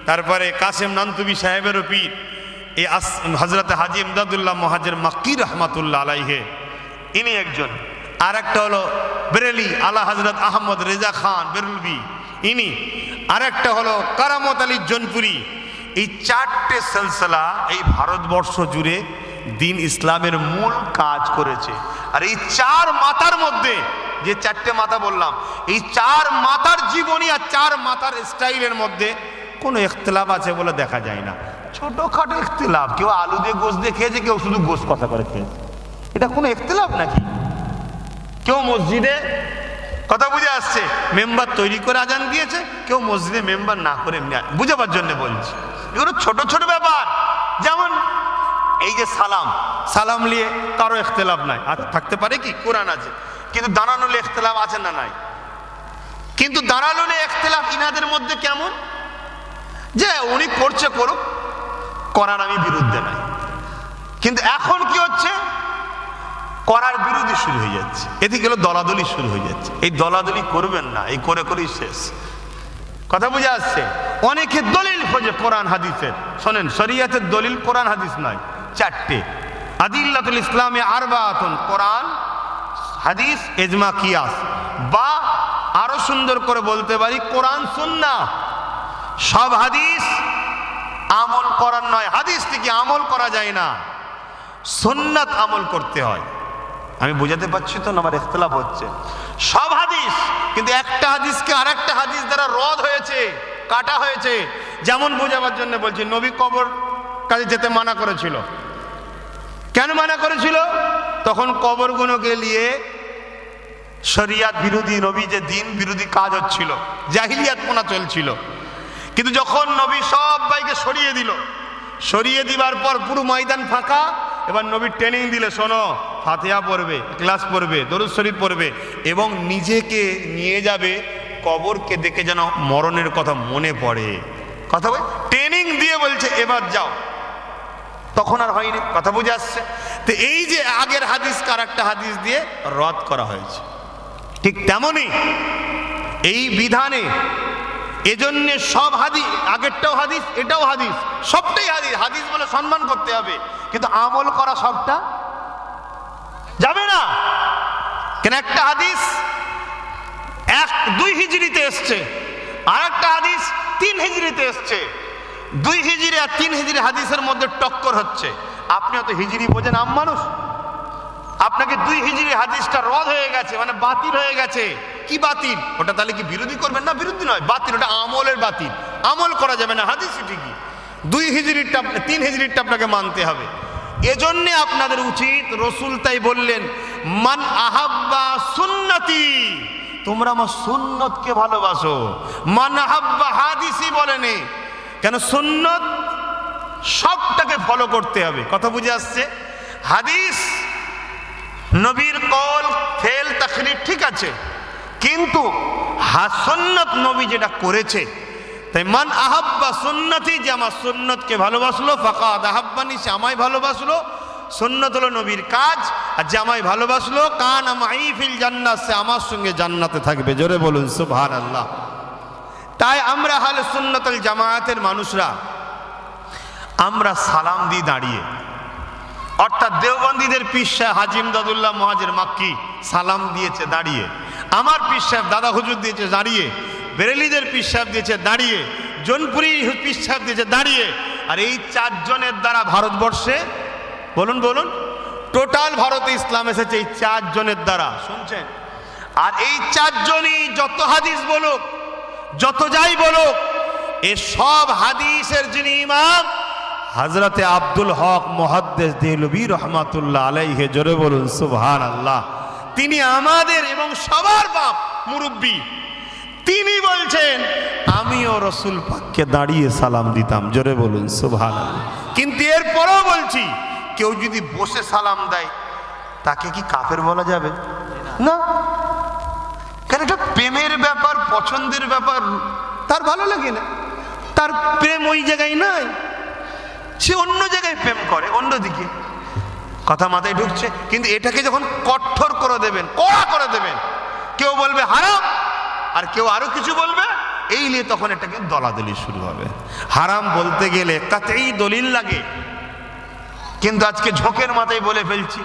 তারপরে কাসেম নানতুবি সাহেবেরও পীর, এই হজরত হাজি ইমদাদুল্লাহ মুহাজির মাক্কি রহমাতুল্লাহ আলাইহে, ইনি একজন। আর একটা হলো বেরেলি আলা হজরত আহমদ রেজা খান বেরুলবি, ইনি। আর একটা হলো কারামত আলী জনপুরি। এই চারটে সিলসিলা এই ভারতবর্ষ জুড়ে দিন ইসলামের মূল কাজ করেছে। আর এই চার মাথার মধ্যে, যে চারটে মাথা বললাম, এই চার মাথার জীবনী আর চার মাথার স্টাইলের মধ্যে কোনো ইখতিলাফ আছে বলে দেখা যায় না। ছোটখাটো ইখতিলাফ, কেউ আলু দিয়ে গোশ দিয়ে খেয়েছে, কেউ শুধু গোশ কষা করে খেয়েছে, এটা কোনো ইখতিলাফ নাকি? কেউ মসজিদে, কথা বুঝে আসছে, মেম্বার তৈরি করে আজান দিয়েছে, কেউ মসজিদে মেম্বার না করে বুঝাবার জন্য বলছে। এগুলো ছোট ছোট ব্যাপার। যেমন এই যে সালাম, সালাম নিয়ে কারো ইখতিলাফ নাই, আর থাকতে পারে কি? কোরআন আছে। কিন্তু দাঁড়ানো নিয়ে ইখতিলাফ আছে না নাই? কিন্তু দাঁড়ানো নিয়ে ইখতিলাফ ইনাদের মধ্যে কেমন, যে উনি করছে করুক, করার আমি বিরুদ্ধে নাই। কিন্তু এখন কি হচ্ছে, করার বিরোধী শুরু হয়ে যাচ্ছে, এদিকে হলো দলাদলি শুরু হয়ে যাচ্ছে। এই দলাদলি করবেন না, এই করে করেই শেষ। কথা বুঝে আসছে? অনেকে দলিল খোঁজে কোরআন হাদিসের। শোনেন, শরিয়াতের দলিল কোরআন হাদিস নয়, চারটে। আদিল্লাতুল ইসলামে আরবাতুন, কোরআন হাদিস ইজমা কিয়াস, বা আরো সুন্দর করে বলতে পারি কোরআন সুন্নাহ। সব হাদিস আমল করার নয়, হাদিস থেকে আমল করা যায় না, সুন্নাত আমল করতে হয়। আমি বুঝাতে পারছি তো না? আমার ইখতিলাফ হচ্ছে। সব হাদিস, কিন্তু একটা হাদিসকে আর একটা হাদিস দ্বারা রদ হয়েছে, কাটা হয়েছে। যেমন বোঝাবার জন্য বলছি, নবী কবর কাছে যেতে মানা করেছিল। কেন মানা করেছিল? তখন কবরগুলোকে নিয়ে শরিয়াত বিরোধী, নবী যে দিন বিরোধী কাজ হচ্ছিল, জাহিলিয়াতপনা চলছিল। কিন্তু যখন নবী সবাইকে সরিয়ে দিল, সরিয়ে দিবার পর পুরো ময়দান ফাঁকা, এবার নবী ট্রেনিং দিলে, শোনো, ফাতিহা পড়বে, ক্লাস পড়বে, দরুদ শরীফ পড়বে, এবং নিজেকে নিয়ে যাবে কবরকে দেখে যেন মরণের কথা মনে পড়ে। কথা বল, ট্রেনিং দিয়ে বলছে এবার যাও। তখন আর হয়নি। কথা বুঝে আসছে? তো এই যে আগের হাদিস আর একটা হাদিস দিয়ে রদ করা হয়েছে, ঠিক তেমনি এই বিধানে এজন্য সব হাদিস, আগেরটাও হাদিস, এটাও হাদিস, সবটাই হাদিস। হাদিস বলে সম্মান করতে হবে, কিন্তু আমল করা সবটা যাবে না। কেন? একটা হাদিস 2 হিজরিতে এসছে, আর একটা হাদিস 3 হিজরিতে এসছে। 2 হিজরি আর 3 হিজরি হাদিসের মধ্যে টক্কর হচ্ছে। আপনি অত হিজরি বোঝেন, আম মানুষ, আপনাকে 2 হিজরি হাদিসটা রদ হয়ে গেছে, মানে বাতিল হয়ে গেছে। কি বাতিল? ওটা তাহলে কি বিরোধী করবেন? না, বিরোধী নয়, বাতিল। ওটা আমলের বাতিল, আমল করা যাবে না। হাদিসই ঠিকই, 2 হিজরিটা 3 হিজরিটা আপনাকে মানতে হবে। এজন্যে আপনাদের উচিত, রসুল তাই বললেন, মান আহাব্বা সুন্নতি, তোমরা আমার সুন্নতকে ভালোবাসো। মান আহাব্বা হাদিসি বলেনি, কেন? সুন্নত সবটাকে ফলো করতে হবে। কথা বুঝে আসছে? হাদিস, নবীর কল, ফেল, তাকরীর ঠিক আছে, কিন্তু সুন্নত নবী যেটা করেছে, তাই মান আহাব্বা সুন্নতি, যে আমার সুন্নতকে ভালোবাসলো, ফাকাদ আহাব্বানি, সে আমায় ভালোবাসলো। সুন্নত হলো নবীর কাজ, আর যে আমায় ভালোবাসলো, কানা মাই ফিল জান্নাত, সে আমার সঙ্গে জান্নাতে থাকবে। জোরে বলুন সুবহানাল্লাহ। তাই আমরা আহলে সুন্নাত ওয়াল জামায়াতের মানুষরা, আমরা সালাম দিয়ে দাঁড়িয়ে অর্থাৎ দেওবন্দীদের পীর সাহেব হাজী ইমদাদুল্লাহ মুহাজির মাক্কি সালাম দিয়েছে দাঁড়িয়ে, আমার পীর সাহেব দাদা হুজুর দিয়েছে দাঁড়িয়ে, বেরেলিদের পীর সাহেব দিয়েছে দাঁড়িয়ে, জৌনপুরি পীর সাহেব দিয়েছে দাঁড়িয়ে। আর এই চারজনের দ্বারা ভারতবর্ষে বলুন বলুন টোটাল ভারতে ইসলাম এসেছে এই চারজনের দ্বারা, শুনছেন? আর এই চারজনই যত হাদিস বলুক, যত যাই বলুক, এ সব হাদিসের যিনি ইমাম হযরতে আব্দুল হক মুহাদ্দিস দেহলভী রহমাতুল্লাহ আলাইহি, জোরে বলুন সুবহানাল্লাহ। তিনি আমাদের এবং সবার বাপ মুরব্বী। তিনি বলছেন আমিও রসুল পাককে দাঁড়িয়ে সালাম দিতাম, জোরে বলুন সুবহানাল্লাহ। কিন্তু এরপরও বলছি, কেউ যদি বসে সালাম দেয় তাকে কি কাফের বলা যাবে? না, কারণ এটা প্রেমের ব্যাপার, পছন্দের ব্যাপার। তার ভালো লাগে না, তার প্রেম ওই জায়গায় নাই, সে অন্য জায়গায় প্রেম করে, অন্যদিকে। কথা মাথায় ঢুকছে? কিন্তু এটাকে যখন কঠোর করে দেবেন, কড়া করে দেবেন, কেউ বলবে হারাম আর কেউ আরো কিছু বলবে, এই নিয়ে তখন এটাকে দলাদলি শুরু হবে। হারাম বলতে গেলে কাতেই দলিল লাগে, কিন্তু আজকে ঝোঁকের মাথায় বলে ফেলছি,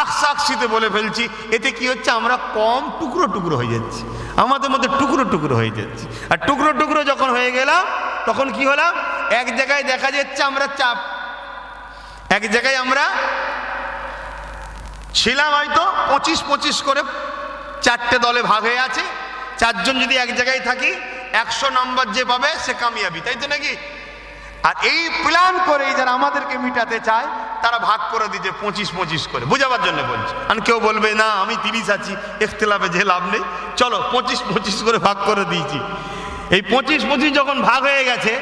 আকসাকসিতে বলে ফেলছি। এতে কি হচ্ছে? আমরা কম টুকরো টুকরো হয়ে যাচ্ছি, আমাদের মধ্যে টুকরো টুকরো হয়ে যাচ্ছে। আর টুকরো টুকরো যখন হয়ে গেলাম তখন কি হলাম? এক জায়গায় দেখা যাচ্ছে আমরা চাপ, এক জায়গায় আমরা ছিলাম হয়তো 25-25 করে, চারটে দলে ভাগ হয়ে আছে। চারজন যদি এক জায়গায় থাকি, 100 নম্বর যে পাবে সে কামিয়াবি, তাই তো নাকি? আর এই প্ল্যান করে যারা আমাদেরকে মিটাতে চায় তারা ভাগ করে দিচ্ছে 25-25 করে, বোঝাবার জন্য বলছি। আর কেউ বলবে না আমি 30 আছি, ইখতিলাফে যে লাভ নেই, চলো 25-25 করে ভাগ করে দিয়েছি। এই 25-25 যখন ভাগ হয়ে গেছে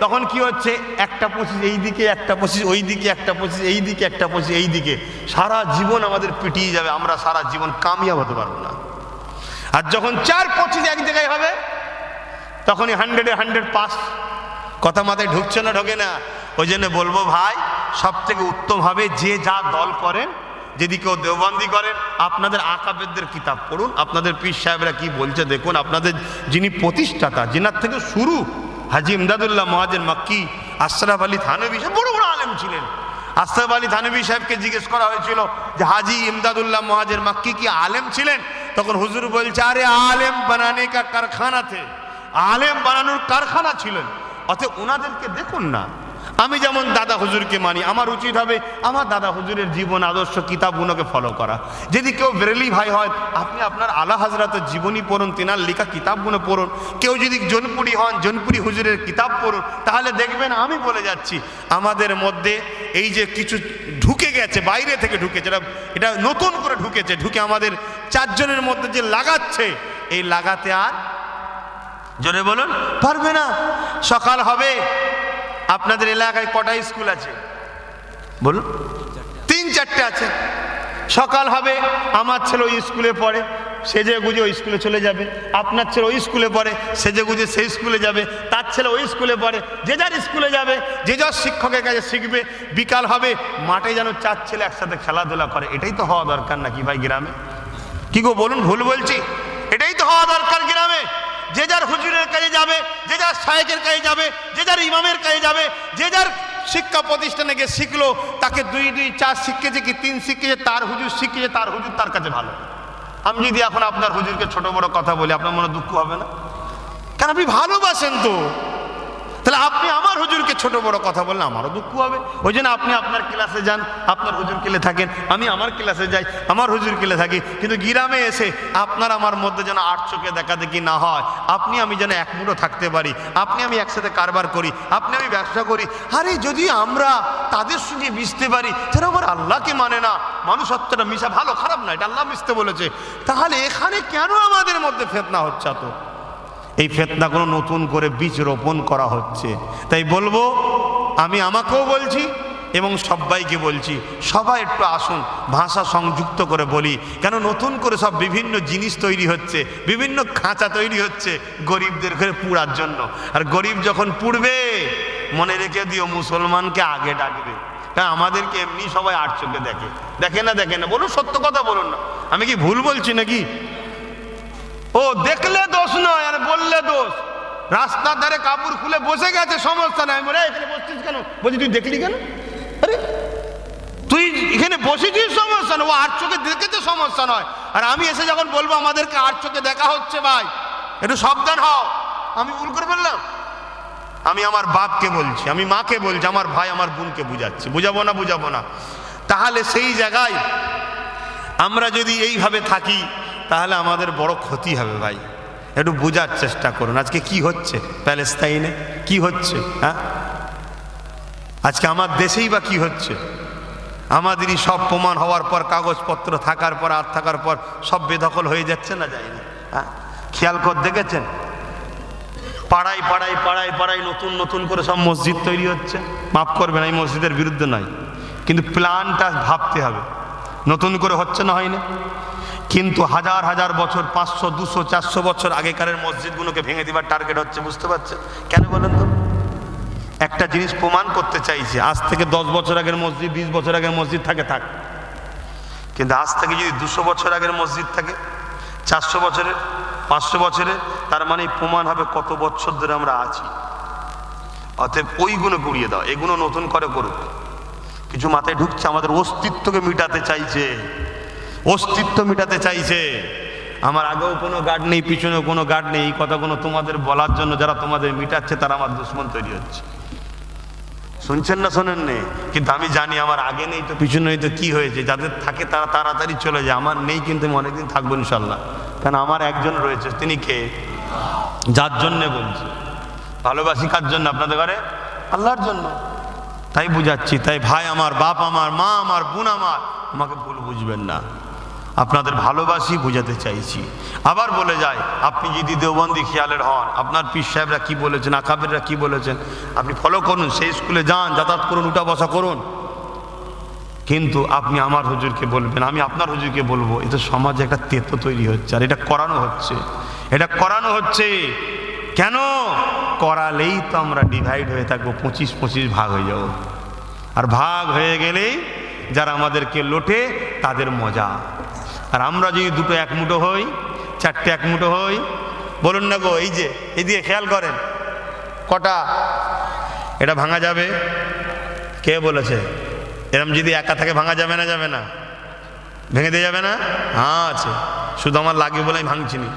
তখন কি হচ্ছে? একটা 25 এই দিকে, একটা 25 ওই দিকে, একটা 25 এই দিকে, একটা 25 এই দিকে। সারা জীবন আমাদের পিটিয়ে যাবে, আমরা সারা জীবন কামিয়াব হতে পারবো না। আর যখন 4-25 এক জায়গায় হবে তখনই 100-এ 100 পাস। কথা মাথায় ঢুকছে না? ঢোকে না? ওই জন্য বলবো ভাই, সব থেকে উত্তম হবে যে যা দল করেন, যদি কেউ দেওবন্দি করেন, আপনাদের আকাবেরদের কিতাব পড়ুন, আপনাদের পীর সাহেবরা কি বলছে দেখুন। আপনাদের যিনি প্রতিষ্ঠাতা, যিনার থেকে শুরু, হাজী ইমদাদুল্লাহ মুহাজির মাক্কি, আশরাফ আলী থানভী সাহেব বড় বড় আলেম ছিলেন। আশরাফ আলী থানভী সাহেবকে জিজ্ঞেস করা হয়েছিল যে হাজী ইমদাদুল্লাহ মুহাজির মাক্কি কি আলেম ছিলেন? তখন হুজুর বলছে আরে আলেম বানানে কা কারখানা থে, আলেম বানানোর কারখানা ছিলেন। অতএব ওনাদেরকে দেখুন না। আমি যেমন দাদা হুজুরকে মানি, আমার উচিত হবে আমার দাদা হুজুরের জীবন আদর্শ কিতাবগুলোকে ফলো করা। যদি কেউ বেরেলি ভাই হয়, আপনি আপনার আলা হাজরাতের জীবনী পড়ুন, তিনার লেখা কিতাবগুলো পড়ুন। কেউ যদি জৌনপুরি হন, জৌনপুরি হুজুরের কিতাব পড়ুন, তাহলে দেখবেন আমি বলে যাচ্ছি আমাদের মধ্যে এই যে কিছু ঢুকে গেছে, বাইরে থেকে ঢুকেছে, এটা নতুন করে ঢুকেছে, ঢুকে আমাদের চারজনের মধ্যে যে লাগাচ্ছে, এই লাগাতে আর জোরে বলুন পারবে না। সকাল হবে, আপনাদের এলাকায় কটা স্কুল আছে বলুন? 3-4টে আছে। সকাল হবে, আমার ছেলে ওই স্কুলে পড়ে, সেজে গুজে ওই স্কুলে চলে যাবে। আপনার ছেলে ওই স্কুলে পড়ে, সেজে গুজে সেই স্কুলে যাবে। তার ছেলে ওই স্কুলে পড়ে, যে যার স্কুলে যাবে, যে যার শিক্ষকের কাছে শিখবে। বিকাল হবে, মাঠে যেন 4 ছেলে একসাথে খেলাধুলা করে। এটাই তো হওয়া দরকার নাকি ভাই গ্রামে? কি গো বলুন, ভুল বলছি? এটাই তো হওয়া দরকার গ্রামে। যে যার হুজুরের কাছে যাবে, যে যার শায়েখের কাছে যাবে, যে যার ইমামের কাছে যাবে, যে যার শিক্ষা প্রতিষ্ঠানে গিয়ে শিখলো। তাকে 2-2-4 শিখেছে কি 3 শিখেছে, তার হুজুর শিখেছে, তার হুজুর তার কাছে ভালো। আমি যদি এখন আপনার হুজুরকে ছোট বড় কথা বলি, আপনার মনে দুঃখ হবে না? কারণ আপনি ভালোবাসেন তো। তাহলে আপনি আমার হুজুরকে ছোট বড় কথা বললে আমারও দুঃখ হবে। ওই জন্য আপনি আপনার ক্লাসে যান, আপনার হুজুর ক্লাসে থাকেন, আমি আমার ক্লাসে যাই, আমার হুজুর ক্লাসে থাকি। কিন্তু গ্রামে এসে আপনার আমার মধ্যে যেন 8 চোখে দেখাদেখি না হয়। আপনি আমি যেন এক মুঠো থাকতে পারি, আপনি আমি একসাথে কারবার করি, আপনি আমি ব্যবসা করি। আরে যদি আমরা তাদের সঙ্গে মিশতে পারি যারা আমার আল্লাহকে মানে না, মানুষ হত্যাটা মিশা ভালো খারাপ না, এটা আল্লাহ মিশতে বলেছে, তাহলে এখানে কেন আমাদের মধ্যে ফিতনা হচ্ছে? তো এই ফিতনাগুলো নতুন করে বীজ রোপণ করা হচ্ছে। তাই বলবো, আমি আমাকেও বলছি এবং সবাইকে বলছি, সবাই একটু আসুন, ভাষা সংযুক্ত করে বলি। কেন নতুন করে সব বিভিন্ন জিনিস তৈরি হচ্ছে, বিভিন্ন খাঁচা তৈরি হচ্ছে গরিবদের ঘরে পুড়ার জন্য। আর গরিব যখন পুড়বে, মনে রেখে দিও মুসলমানকে আগে ডাকবে। কারণ আমাদেরকে এমনি সবাই 8 চোখে দেখে। দেখে না? দেখে না? বলুন, সত্য কথা বলুন না। আমি কি ভুল বলছি নাকি? ও দেখলে দোষ নয়, আর বললে দোষ। রাস্তার ধারে কাপড় খুলে বসে গেছে, সমস্যা নাই। বলে এখানে বসছিস কেন? বলছি তুই দেখলি কেন? আরে তুই এখানে বসেছি সমস্যা নয়, ও আর চোখে দেখেছে সমস্যা নয়। আর আমি এসে যখন বলবো আমাদেরকে আর চোখে দেখা হচ্ছে, ভাই একটু সাবধান হও। আমি ভুল করে বললাম? আমি আমার বাপকে বলছি, আমি মাকে বলছি, আমার ভাই আমার বোনকে বুঝাচ্ছি, বুঝাবো না বুঝাবো না। তাহলে সেই জায়গায় আমরা যদি এইভাবে থাকি তাহলে আমাদের বড় ক্ষতি হবে ভাই। একটু বোঝার চেষ্টা করুন আজকে কি হচ্ছে প্যালেস্তাইনে, কি হচ্ছে, হ্যাঁ আজকে আমার দেশেই বা কি হচ্ছে। আমাদেরই সব প্রমাণ হওয়ার পর, কাগজপত্র থাকার পর, আর থাকার পর সব বেদখল হয়ে যাচ্ছে না, যায়নি? হ্যাঁ, খেয়াল করে দেখেছেন? পাড়ায় পাড়ায় পাড়ায় পাড়ায় নতুন নতুন করে সব মসজিদ তৈরি হচ্ছে। মাফ করবেন, এই মসজিদের বিরুদ্ধে নয়, কিন্তু প্ল্যানটা ভাবতে হবে। নতুন করে হচ্ছে না, হয় না? কিন্তু হাজার হাজার বছর, 500, 200, 400 বছর আগেকারের মসজিদগুলোকে ভেঙে দেবার টার্গেট হচ্ছে। বুঝতে পারছেন কেন বলেন তো? একটা জিনিস প্রমাণ করতে চাইছে, আজ থেকে 10 বছর আগের মসজিদ, 20 বছর আগের মসজিদ থাকে থাক, কিন্তু আজ থেকে যদি 200 বছর আগের মসজিদ থাকে, 400 বছরের, 500 বছরের, তার মানে প্রমাণ হবে কত বছর ধরে আমরা আছি। অতএব ওইগুলো গুড়িয়ে দাও, এগুলো নতুন করে করুক। কিছু মাথায় ঢুকছে, আমাদের অস্তিত্বকে মিটাতে চাইছে, অস্তিত্ব মিটাতে চাইছে। আমার আগেও কোনো গার্ড নেই, পিছনেও কোনো গার্ড নেই, এই কথাগুলো তোমাদের বলার জন্য যারা তোমাদের মিটাচ্ছে তারা আমার দুশ্মন তৈরি হচ্ছে। শুনছেন না শোনেন নেই? কিন্তু আমি জানি আমার আগে নেই তো পিছনে নেই তো কি হয়েছে, যাদের থাকে তারা তাড়াতাড়ি চলে যায়, আমার নেই কিন্তু আমি অনেকদিন থাকবো ইনশাল্লাহ। কারণ আমার একজন রয়েছে, তিনি কে? যার জন্যে বলছি ভালোবাসি। কার জন্য? আপনাদের ঘরে আল্লাহর জন্য। তাই বুঝাচ্ছি। তাই ভাই আমার, বাপ আমার, মা আমার, বোন আমার, আমাকে ভুল বুঝবেন না, আপনাদের ভালোবাসি, বুঝাতে চাইছি। আবার বলে যায়, আপনি যদি দেওবন্দি খেয়ালের হন, আপনার পীর সাহেবরা কি বলেছেন, আকাবেররা কি বলেছেন, আপনি ফলো করুন, সেই স্কুলে যান, যাতায়াত করুন, উঠা বসা করুন, কিন্তু আপনি আমার হুজুরকে বলবেন, আমি আপনার হুজুরকে বলবো, এতে সমাজে একটা তেতো তৈরি হচ্ছে। আর এটা করানো হচ্ছে, এটা করানো হচ্ছে। কেন করালেই তো আমরা ডিভাইড হয়ে থাকবো, 25-25 ভাগ হয়ে যাবো। আর ভাগ হয়ে গেলেই যারা আমাদেরকে লোটে তাদের মজা। আর আমরা যদি দুটো এক মুঠো হই, চারটে এক মুঠো হই, বলুন না গো, এই যে এদিকে খেয়াল করেন, কটা এটা ভাঙা যাবে? কে বলেছে? এরম যদি একা থাকে ভাঙা যাবে না? যাবে না? ভেঙে দিয়ে যাবে না? হ্যাঁ আছে, শুধু আমার লাগে বলে আমি ভাঙছি নি।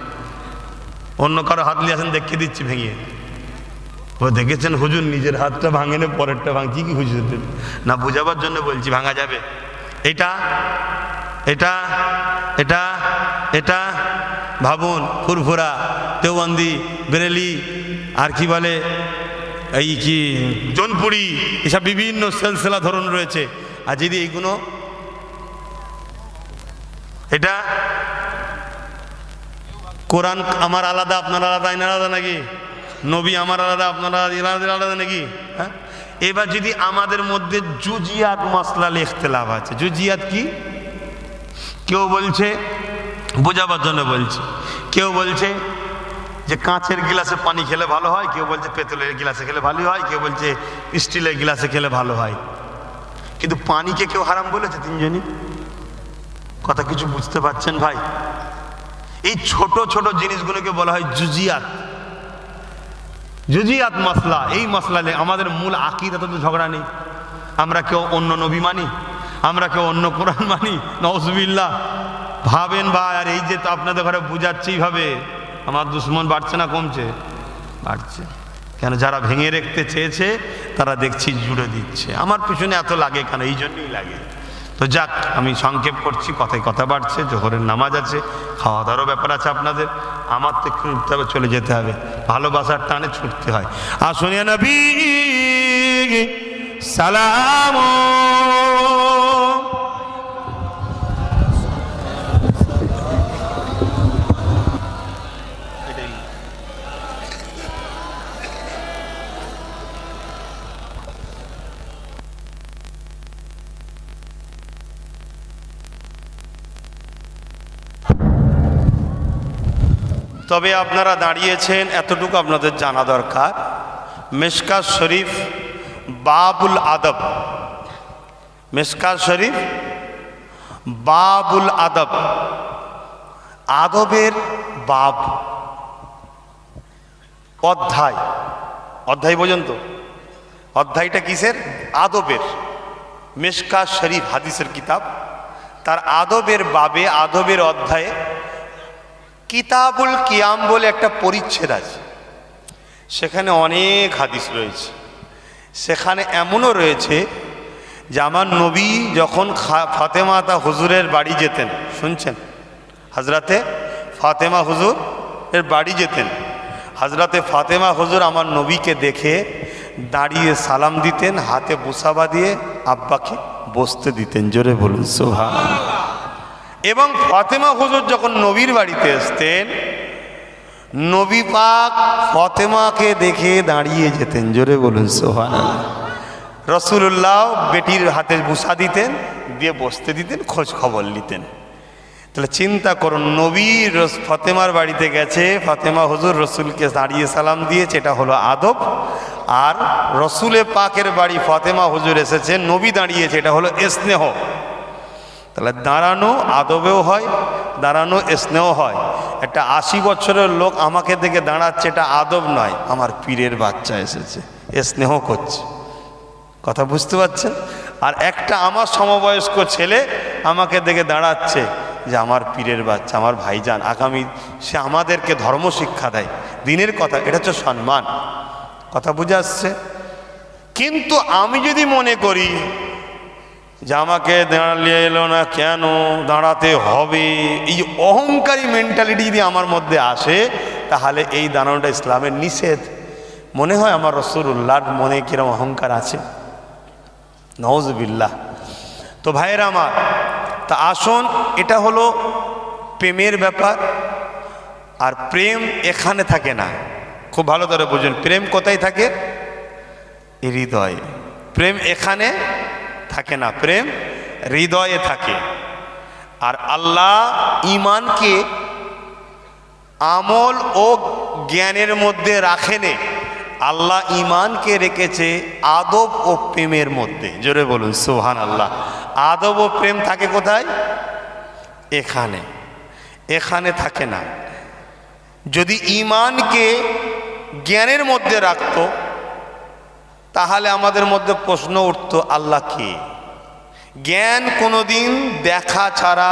অন্য কারো হাত নিয়ে আসেন, দেখিয়ে দিচ্ছি ভেঙে। ও দেখেছেন হুজুর নিজের হাতটা ভাঙেনে পরেরটা ভাঙছি কি হুজুর? না, বোঝাবার জন্য বলছি, ভাঙা যাবে। এটা এটা এটা এটা ভাবুন, ফুরফুরা, দেওবন্দি, বেরেলি, আর কি বলে এই কি জোনপুরি, এসব বিভিন্ন সিলসিলা ধরন রয়েছে। আর যদি এইগুলো, এটা কোরআন আমার আলাদা, আপনার আলাদা, এনার আলাদা নাকি? নবী আমার আলাদা, আপনার আলাদা নাকি? হ্যাঁ, এবার যদি আমাদের মধ্যে জুজিয়াত মাসলাল ইখতিলাফ আছে। জুজিয়াত কি? কেউ বলছে, বোঝাবার জন্য বলছি, কেউ বলছে যে কাঁচের গিলাসে পানি খেলে ভালো হয়, কেউ বলছে পেতলের গিলাসে খেলে ভালো হয়, কেউ বলছে স্টিলের গিলাসে খেলে ভালো হয়। কিন্তু পানিকে কেউ হারাম বলেছে? তিনজনই। কথা কিছু বুঝতে পারছেন ভাই? এই ছোট ছোট জিনিসগুলোকে বলা হয় জুজিয়াত, জুজিয়াত মাসলা। এই মাসলালে আমাদের মূল আকীদাতে তো ঝগড়া নেই। আমরা কেউ অন্য নবী মানি, আমরা কেউ অন্য কোরআন মানি, নাউজুবিল্লাহ। ভাবেন ভাই, আর এই যে তো আপনাদের ঘরে বুঝাচ্ছে এইভাবে, আমার দুশ্মন বাড়ছে না কমছে? বাড়ছে। কেন? যারা ভেঙে রাখতে চেয়েছে তারা দেখছি জুড়ে দিচ্ছে। আমার পিছনে এত লাগে কেন? এই জন্যই লাগে। তো যাক, আমি সংক্ষেপ করছি, কথায় কথা বাড়ছে, জোহরের নামাজ আছে, খাওয়া দাওয়ারও ব্যাপার আছে আপনাদের, আমার তো একটু উঠতে হবে, চলে যেতে হবে, ভালোবাসার টানে ছুটতে হয়। আসুন ইয়া নবী সালাম। তবে আপনারা দাঁড়িয়েছেন, এতটুকু আপনাদের জানা দরকার, মিশকাত শরীফ বাবুল আদব, মিশকাত শরীফ বাবুল আদব, আদবের বাব, অধ্যায়, অধ্যায় পর্যন্ত। অধ্যায়টা কিসের? আদবের। মিশকাত শরীফ হাদিসের কিতাব, তার আদবের বাবে, আদবের অধ্যায়ে কিতাবুল কিয়াম বলে একটা পরিচ্ছেদ আছে। সেখানে অনেক হাদিস রয়েছে। সেখানে এমনও রয়েছে যে আমার নবী যখন ফাতেমা তা হুজুরের বাড়ি যেতেন, শুনছেন, হজরতে ফাতেমা হুজুর এর বাড়ি যেতেন, হজরতে ফাতেমা হুজুর আমার নবীকে দেখে দাঁড়িয়ে সালাম দিতেন, হাতে বুসাবা দিয়ে আব্বাকে বসতে দিতেন। জোরে বলুন সুবহানাল্লাহ। এবং ফাতেমা হুজুর যখন নবীর বাড়িতে আসতেন, নবী পাক ফাতেমাকে দেখে দাঁড়িয়ে যেতেন। জোরে বলুন সুবহানাল্লাহ। রাসূলুল্লাহ বেটির হাতে বুসা দিতেন, দিয়ে বসতে দিতেন, খোঁজ খবর নিতেন। তাহলে চিন্তা করুন, নবী ফাতেমার বাড়িতে গেছে, ফাতেমা হুজুর রসুলকে দাঁড়িয়ে সালাম দিয়েছে, এটা হলো আদব। আর রসুলে পাকের বাড়ি ফাতেমা হুজুর এসেছে, নবী দাঁড়িয়েছে, এটা হলো স্নেহ। তাহলে দাঁড়ানো আদবেও হয়, দাঁড়ানো স্নেহ হয়। একটা 80 বছরের লোক আমাকে দেখে দাঁড়াচ্ছে, এটা আদব নয়, আমার পীরের বাচ্চা এসেছে, স্নেহ করছে। কথা বুঝতে পারছেন? আর একটা আমার সমবয়স্ক ছেলে আমাকে দেখে দাঁড়াচ্ছে যে আমার পীরের বাচ্চা, আমার ভাইজান, আগামী সে আমাদেরকে ধর্ম শিক্ষা দেয়, দিনের কথা, এটা হচ্ছে সম্মান। কথা বুঝে আসছে? কিন্তু আমি যদি মনে করি যে আমাকে দাঁড়িয়ে এলো না কেন, দাঁড়াতে হবে, এই অহংকারী মেন্টালিটি যদি আমার মধ্যে আসে, তাহলে এই দাঁড়ানোটা ইসলামের নিষেধ। মনে হয় আমার রাসূলুল্লাহর মনে কিরম অহংকার আছে, নাউযুবিল্লাহ। তো ভাইয়েরা আমার, তা আসুন, এটা হলো প্রেমের ব্যাপার। আর প্রেম এখানে থাকে না, খুব ভালো করে বুঝুন। প্রেম কোথায় থাকে? হৃদয়ে। প্রেম এখানে থাকে না, প্রেম হৃদয়ে থাকে। আর আল্লাহ ঈমানকে আমল ও জ্ঞানের মধ্যে রাখেনে, আল্লাহ ঈমানকে রেখেছে আদব ও প্রেমের মধ্যে। জোরে বলুন সুবহানাল্লাহ। আদব ও প্রেম থাকে কোথায়? এখানে, এখানে থাকে না। যদি ঈমানকে জ্ঞানের মধ্যে রাখত, তাহলে আমাদের মধ্যে প্রশ্ন উঠত, আল্লাহ কে? জ্ঞান কোনোদিন দেখা ছাড়া,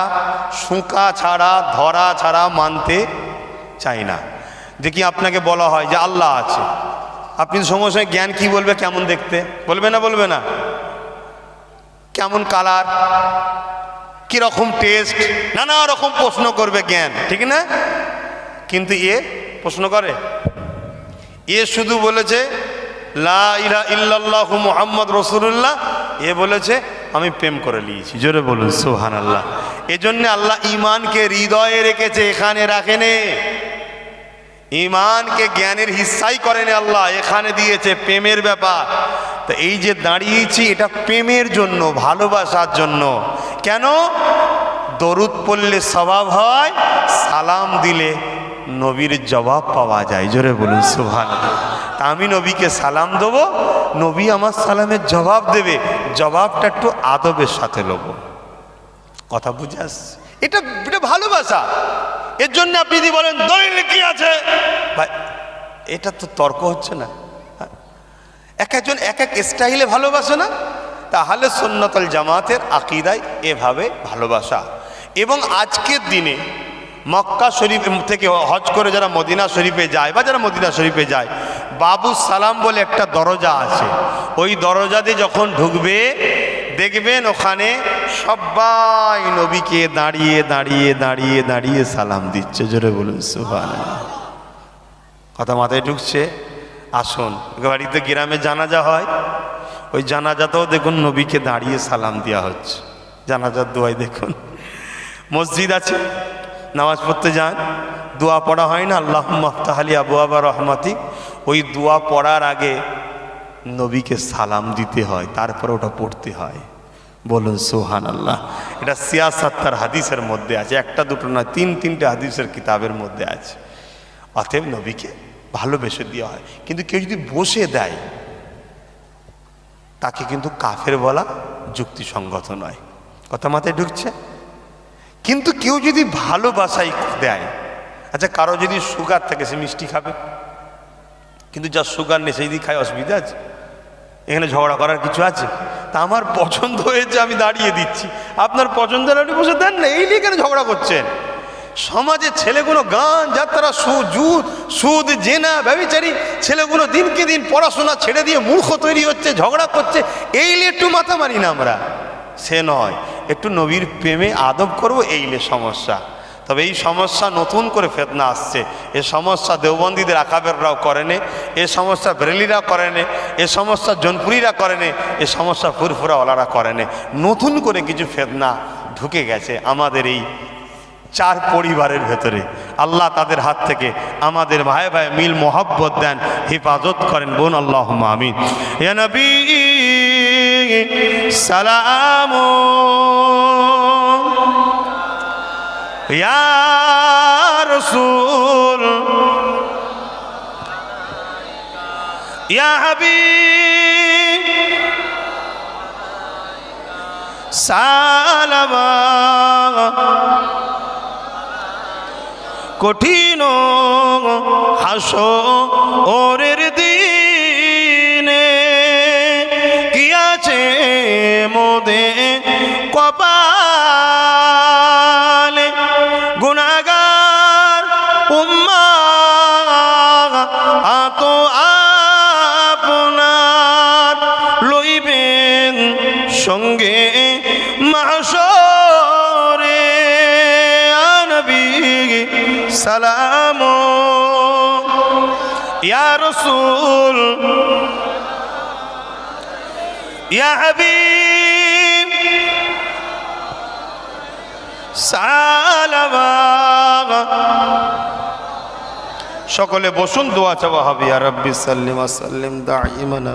শুঁকা ছাড়া, ধরা ছাড়া মানতে চাই না। দেখি আপনাকে বলা হয় যে আল্লাহ আছে, আপনি সঙ্গে সঙ্গে জ্ঞান কি বলবে? কেমন দেখতে বলবে না? বলবে না? কেমন কালার, কিরকম টেস্ট, নানা রকম প্রশ্ন করবে জ্ঞান, ঠিক না? কিন্তু এ প্রশ্ন করে? এ শুধু বলেছে লা ইলাহা ইল্লাল্লাহু মুহাম্মদ রাসূলুল্লাহ, এ বলেছে আমি প্রেম করে নিয়েছি। জোরে বলুন সুবহানাল্লাহ। এজন্য আল্লাহ ঈমানকে হৃদয়ে রেখেছে, এখানে রাখেনে। ঈমানকে জ্ঞানের হিস্সাই করেনি আল্লাহ, এখানে দিয়েছে প্রেমের ব্যাপার। তো এই যে দাঁড়িয়েছি, এটা প্রেমের জন্য, ভালোবাসার জন্য। কেন? দরুদ পড়লে সওয়াব হয়, সালাম দিলে নবীর জবাব পাওয়া যায়। জোরে বলুন সুবহানাল্লাহ। তা আমি নবীকে সালাম দেবো, নবী আমার সালামের জবাব দেবে, জবাবটা একটু আদবের সাথে নেব। কথা বুঝে আসছে? এটা ভালোবাসা। এর জন্য আপনি যদি বলেন দলিল কি আছে, ভাই এটা তো তর্ক হচ্ছে না। এক একজন এক এক স্টাইলে ভালোবাসে না? তাহলে সুন্নাতুল জামাতের আকীদায় এভাবে ভালোবাসা। এবং আজকের দিনে মক্কা শরীফ থেকে হজ করে যারা মদিনা শরীফে যায়, বা যারা মদিনা শরীফে যায়, বাবু সালাম বলে একটা দরজা আছে। ওই দরজা দিয়ে যখন ঢুকবে, দেখবেন ওখানে সবাই নবীকে দাঁড়িয়ে দাঁড়িয়ে দাঁড়িয়ে দাঁড়িয়ে সালাম দিচ্ছে। জোরে বলুন সুবহানাল্লাহ। কথা মাথায় ঢুকছে? আসুন, বাড়িতে গ্রামে জানাজা হয়, ওই জানাজাতেও দেখুন নবীকে দাঁড়িয়ে সালাম দেওয়া হচ্ছে। জানাজার দোয়ায় দেখুন, মসজিদ আছে, নামাজ পড়তে যান, দোয়া পড়া হয় না, আল্লাহুম্মা আফতাহ লি আবওয়াবা রাহমাতিক? ওই দোয়া পড়ার আগে নবীকে সালাম দিতে হয়, তারপরে ওটা পড়তে হয়। বলুন সুবহানাল্লাহ। এটা সিয়াসাত্তার হাদিসের মধ্যে আছে, একটা দুটো না, তিনটে হাদিসের কিতাবের মধ্যে আছে। অতএব নবীকে ভালোবেসে দেওয়া হয়। কিন্তু কেউ যদি বসে দেয়, তাকে কিন্তু কাফের বলা যুক্তিসঙ্গত নয়। কথা মাথায় ঢুকছে? কিন্তু কেউ যদি ভালোবাসাই দেয়, আচ্ছা কারো যদি সুগার থাকে, সে মিষ্টি খাবে, কিন্তু যার সুগার নেই সেই দিকে খায়, অসুবিধা আছে? এখানে ঝগড়া করার কিছু আছে? তা আমার পছন্দ হয়েছে আমি দাঁড়িয়ে দিচ্ছি, আপনার পছন্দের আপনি বসে দেন না, এই নিয়ে কেন ঝগড়া করছেন? সমাজের ছেলেগুলো গান যাত্রা সুদ জেনা ব্যভিচারী ছেলেগুলো দিনকে দিন পড়াশোনা ছেড়ে দিয়ে মূর্খ তৈরি হচ্ছে, ঝগড়া করছে, এই নিয়ে একটু মাথা মারি না আমরা, সে নয়, একটু নবীর প্রেমে আদব করব, এই নিয়ে সমস্যা। তবে এই সমস্যা নতুন করে ফেতনা আসছে, এ সমস্যা দেওবন্দীদের আকাবেররাও করেনে, এ সমস্যা বেরেলিরা করেনে, এ সমস্যা জনপুরীরা করেনে, এ সমস্যা ফুরফুরাওয়ালারা করেনে, নতুন করে কিছু ফেতনা ঢুকে গেছে আমাদের এই চার পরিবারের ভেতরে। আল্লাহ তাদের হাত থেকে আমাদের ভাই ভাই মিল মোহাব্বত দেন, হেফাজত করেন, বোন আল্লাহুম্মা আমিন। ইয়া নবী সালাম, ইয়া রাসূল, ইয়া হাবিব সালাম। কঠিন হাসরের দিনে কি আছে মোদে কপালে, গুনাহগার উম্মাত আতো আপনার লইবেন সঙ্গে মাহশরে। নবী সালাম, ইয়া রাসূল, ইয়া হাবিব সালাম। সকলে বসুন, দোয়া চাওয়া হবে। ইয়া রাব্বি সাল্লিম ওয়া সাল্লিম দাইমান।